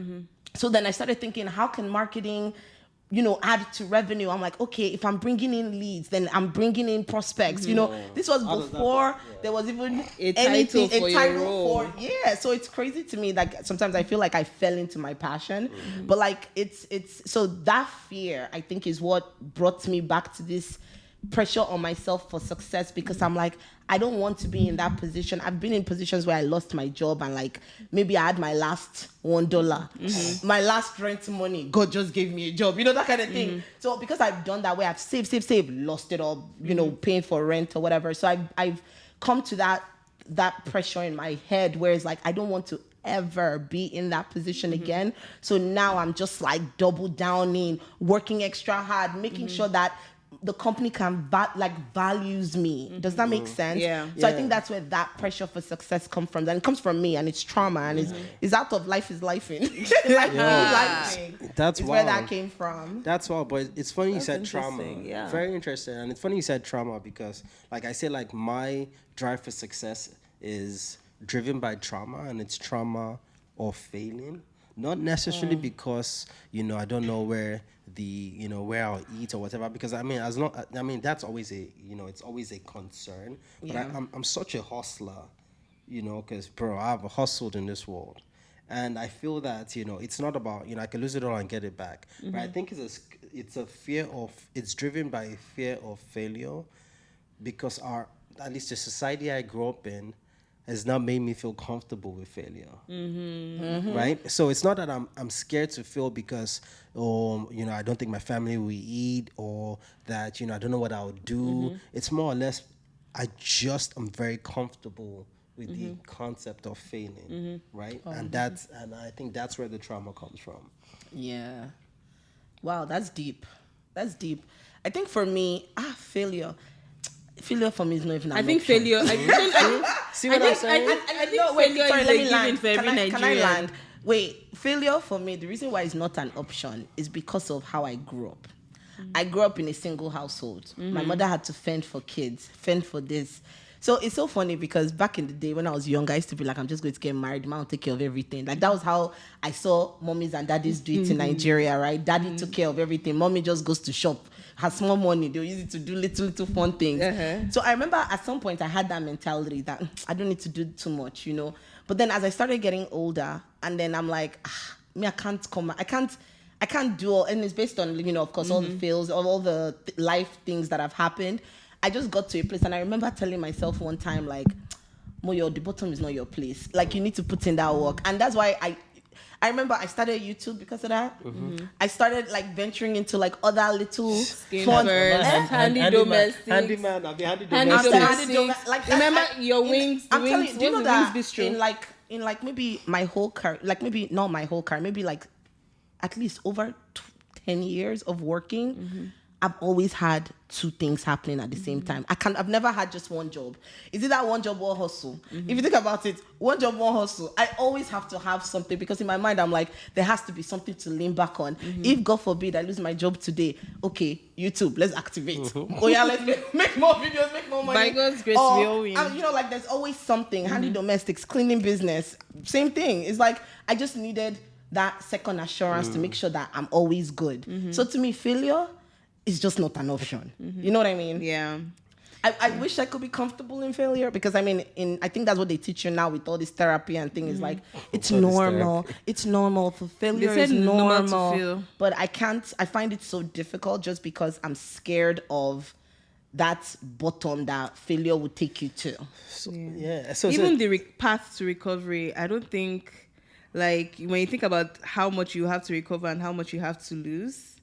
So then I started thinking, how can marketing add to revenue. I'm like, okay, if I'm bringing in leads, then I'm bringing in prospects. This was before there was even A title for your role. Yeah, so it's crazy to me. Like sometimes I feel like I fell into my passion, but like it's so that fear I think is what brought me back to this pressure on myself for success, because I'm like, I don't want to be in that position. I've been in positions where I lost my job and like maybe I had my last $1, my last rent money. God just gave me a job, that kind of thing. So because I've done that way, I've saved, lost it all, paying for rent or whatever. So I've come to that pressure in my head where it's like, I don't want to ever be in that position again. So now I'm just like double downing, working extra hard, making sure that the company can values me. Does that make sense? Yeah. So I think that's where that pressure for success comes from. And it comes from me, and it's trauma, and it's out of life is lifing. That's where that came from. That's why, but it's funny you said trauma. Yeah. Very interesting, and it's funny you said trauma because, like I say, like my drive for success is driven by trauma, and it's trauma of failing. Not necessarily because I don't know where where I'll eat or whatever, because that's always it's always a concern. But I'm such a hustler, because bro, I've hustled in this world, and I feel that it's not about I can lose it all and get it back. But I think it's driven by a fear of failure, because at least the society I grew up in has not made me feel comfortable with failure, right? So it's not that I'm scared to fail because, I don't think my family will eat, or that, I don't know what I'll do. It's more or less, I'm very comfortable with the concept of failing, right? And I think that's where the trauma comes from. Yeah. Wow, that's deep. That's deep. I think for me, failure for me is not even an option. Failure. See what I'm saying? I think failure is a given for every Nigerian. Can I land? Wait, failure for me, the reason why it's not an option is because of how I grew up. I grew up in a single household. My mother had to fend for kids, fend for this. So it's so funny because back in the day when I was young, I used to be like, I'm just going to get married. Mom will take care of everything. Like that was how I saw mommies and daddies do it in Nigeria, right? Daddy took care of everything. Mommy just goes to shop, has small money. They'll use it to do little fun things. So I remember at some point I had that mentality that I don't need to do too much, But then as I started getting older, and then I'm like, I can't do all, and it's based on, of course, all the fails, all the life things that have happened. I just got to a place, and I remember telling myself one time, like, Moyo, the bottom is not your place. Like, you need to put in that work. And that's why I remember I started YouTube because of that. I started like venturing into like other little fun, handy domestics. Handyman. I'll be handy domestics. Like remember your wings. I'm telling you, do you know that bistro? in like maybe my whole career, like maybe not my whole career, maybe like at least over 10 years of working, I've always had two things happening at the same time. I've never had just one job. Is it that one job, one hustle? If you think about it, one job, one hustle. I always have to have something because in my mind, I'm like, there has to be something to lean back on. If God forbid I lose my job today, okay, YouTube, let's activate. Oh yeah, let's make more videos, make more money. By God's grace, we all win. Like there's always something. Handy domestics, cleaning business, same thing. It's like I just needed that second assurance to make sure that I'm always good. So to me, failure is just not an option. You know what I mean? Yeah. I wish I could be comfortable in failure because I think that's what they teach you now with all this therapy and things. Is like it's normal. It's normal for failure. They said is normal. to feel. But I can't. I find it so difficult just because I'm scared of that bottom that failure would take you to. So Even the path to recovery, I don't think, like when you think about how much you have to recover and how much you have to lose.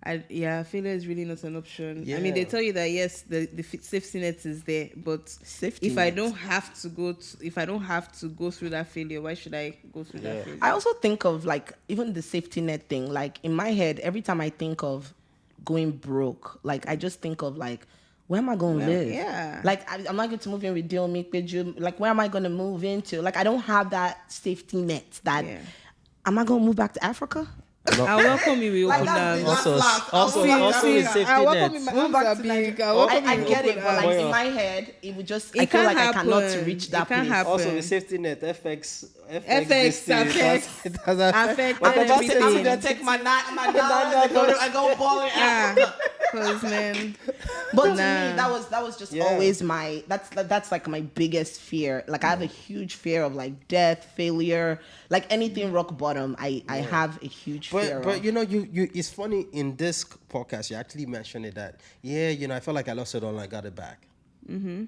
Failure is really not an option. Yeah. I mean, they tell you that yes, the safety net is there, but I don't have to go through that failure, why should I go through that failure? I also think of like even the safety net thing. Like in my head, every time I think of going broke, like I just think of like, where am I going to live? Yeah. Like I'm not going to move in with Deal Make Bedroom. Like where am I going to move into? Like I don't have that safety net. Am I going to move back to Africa? I welcome you. We Like, open that's the arms. Also with safety I welcome nets. you. My Move arms back are to big. Nigeria. I welcome I you. get it, open but like arms. in my head, it would just. It I feel can't like I cannot happen. reach It that can't place. happen. Also with safety net, FX FX it does affect. affected I'm everything. gonna take my dollars. I go balling. Cause man, But to Nah. me, that was just Yeah. always my that's like my biggest fear. Like I have a huge fear of like death, failure, like anything rock bottom. I have a huge fear. But of. you know, you it's funny in this podcast you actually mentioned it that I felt like I lost it all and I got it back. Mm-hmm.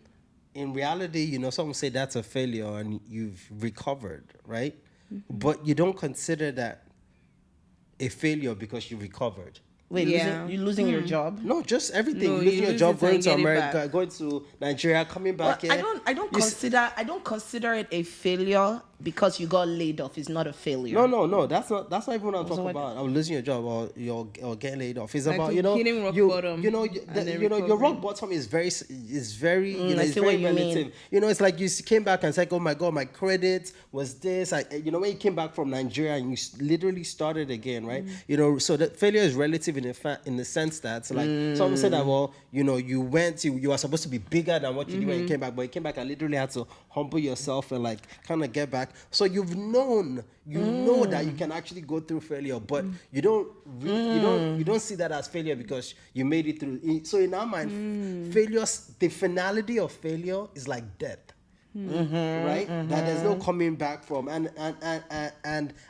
In reality, someone say that's a failure and you've recovered, right? Mm-hmm. But you don't consider that a failure because you recovered. Wait, Yeah. you losing your job? No, just everything. No, Losing you your lose job, it going and to get it America, back. going to Nigeria, coming back here. I don't consider it a failure because you got laid off. It's not a failure. No. That's not even what I'm talking what- about. I'm losing your job or getting laid off. It's Like about hitting rock bottom and then your recovering. rock bottom is very I it's see very what you mean. relative. It's like you came back and it's like, oh my god, my credit was this. When you came back from Nigeria and you literally started again, right? So that failure is relative in the sense that like someone said that you are supposed to be bigger than what you did when you came back, but you came back and literally had to humble yourself and like kind of get back. So you've known that you can actually go through failure, but you don't see that as failure because you made it through. So in our mind, the finality of failure is like death. Right? That there's no coming back from, and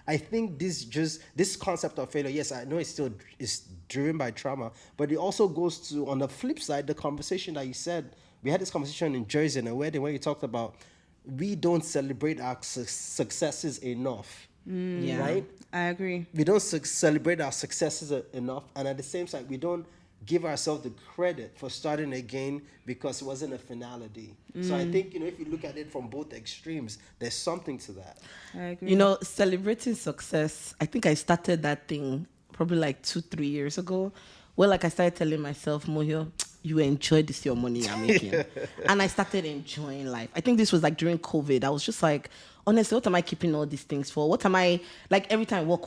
I think this concept of failure, yes, I know it's still is driven by trauma, but it also goes to, on the flip side, the conversation that you said. We had this conversation in Jersey in a wedding where you talked about we don't celebrate our successes enough. Yeah. Right? I agree. We don't celebrate our successes enough, and at the same time, we don't give ourselves the credit for starting again because it wasn't a finality. So I think, if you look at it from both extremes, there's something to that. I agree. Celebrating success, I think I started that thing probably like 2-3 years ago, where like I started telling myself, Mohio, you enjoy this your money you're making. And I started enjoying life. I think this was like during COVID. I was just like, honestly, what am I keeping all these things for? What am I, like every time work,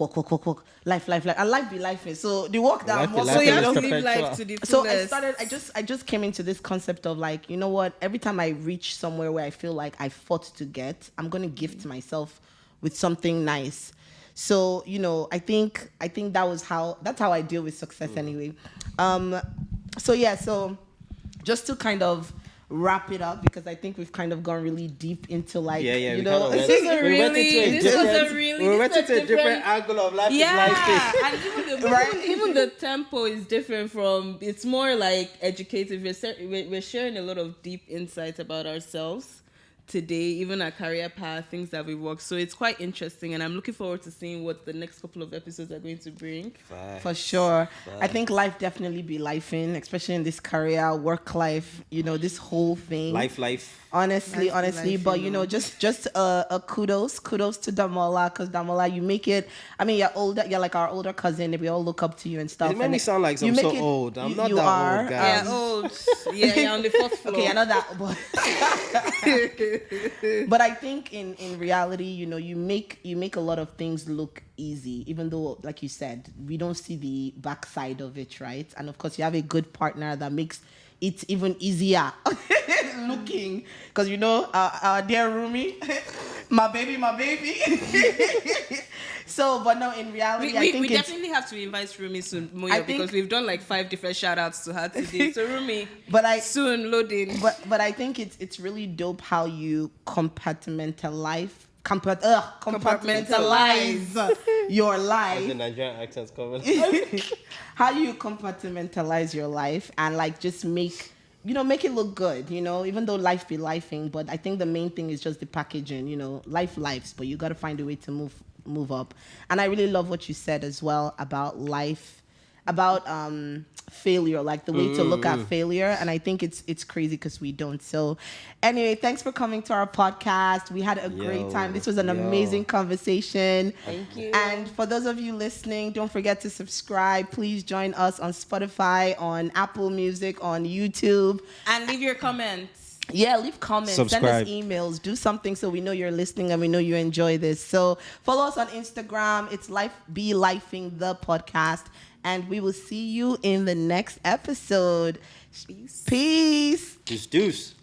life. And life be life. So the work that I'm working, So you Life have is to live perpetual. life to the so fullest. I just came into this concept of like, you know what, every time I reach somewhere where I feel like I fought to get, I'm going to gift myself with something nice. So, I think that's how I deal with success anyway. So just to kind of wrap it up, because I think we've kind of gone really deep into like, Yeah, you we know, kind of went, This is a we went really- into a this was a different, really- we went this is into a a different different- angle of life. Yeah, Is life. and even the tempo is different from. It's more like educative. We're sharing a lot of deep insights about ourselves today, even our career path, things that we work. So it's quite interesting, and I'm looking forward to seeing what the next couple of episodes are going to bring. for sure. I think life definitely be lifing, especially in this career, work life, this whole thing. Life. Honestly, Life, but you know. just a kudos to Damola, because Damola, you make it. I mean, you're older, you're like our older cousin, and we all look up to you and stuff. It made and me sound like you I'm make so it- old. I'm not you that are, old, guys. Yeah, old. Yeah, you're on the fourth floor. Okay, I know that, but I think in reality, you make a lot of things look easy, even though, like you said, we don't see the backside of it, right? And of course, you have a good partner that makes it even easier looking, because our dear Rumi, my baby. So, but no, in reality, I think we it's definitely have to invite Rumi soon, I Moyo, think- because we've done like 5 different shout outs to her today. So Rumi, But soon loading. But I think it's really dope how you compartmentalize your The life. Nigerian accent's coming. How you compartmentalize your life and like just make it look good, even though life be lifing. But I think the main thing is just the packaging, life lives, but you got to find a way to move up. And I really love what you said as well about life, about failure, like the way to look at failure. And I think it's crazy because we don't. So anyway, thanks for coming to our podcast. We had a great time. This was an amazing conversation. Thank you. And for those of you listening, don't forget to subscribe. Please join us on Spotify, on Apple Music, on YouTube. And leave your comments. Yeah, leave comments, Subscribe. send us emails, do something so we know you're listening and we know you enjoy this. So follow us on Instagram. It's Life Be Lifing the podcast. And we will see you in the next episode. Peace. Deuce.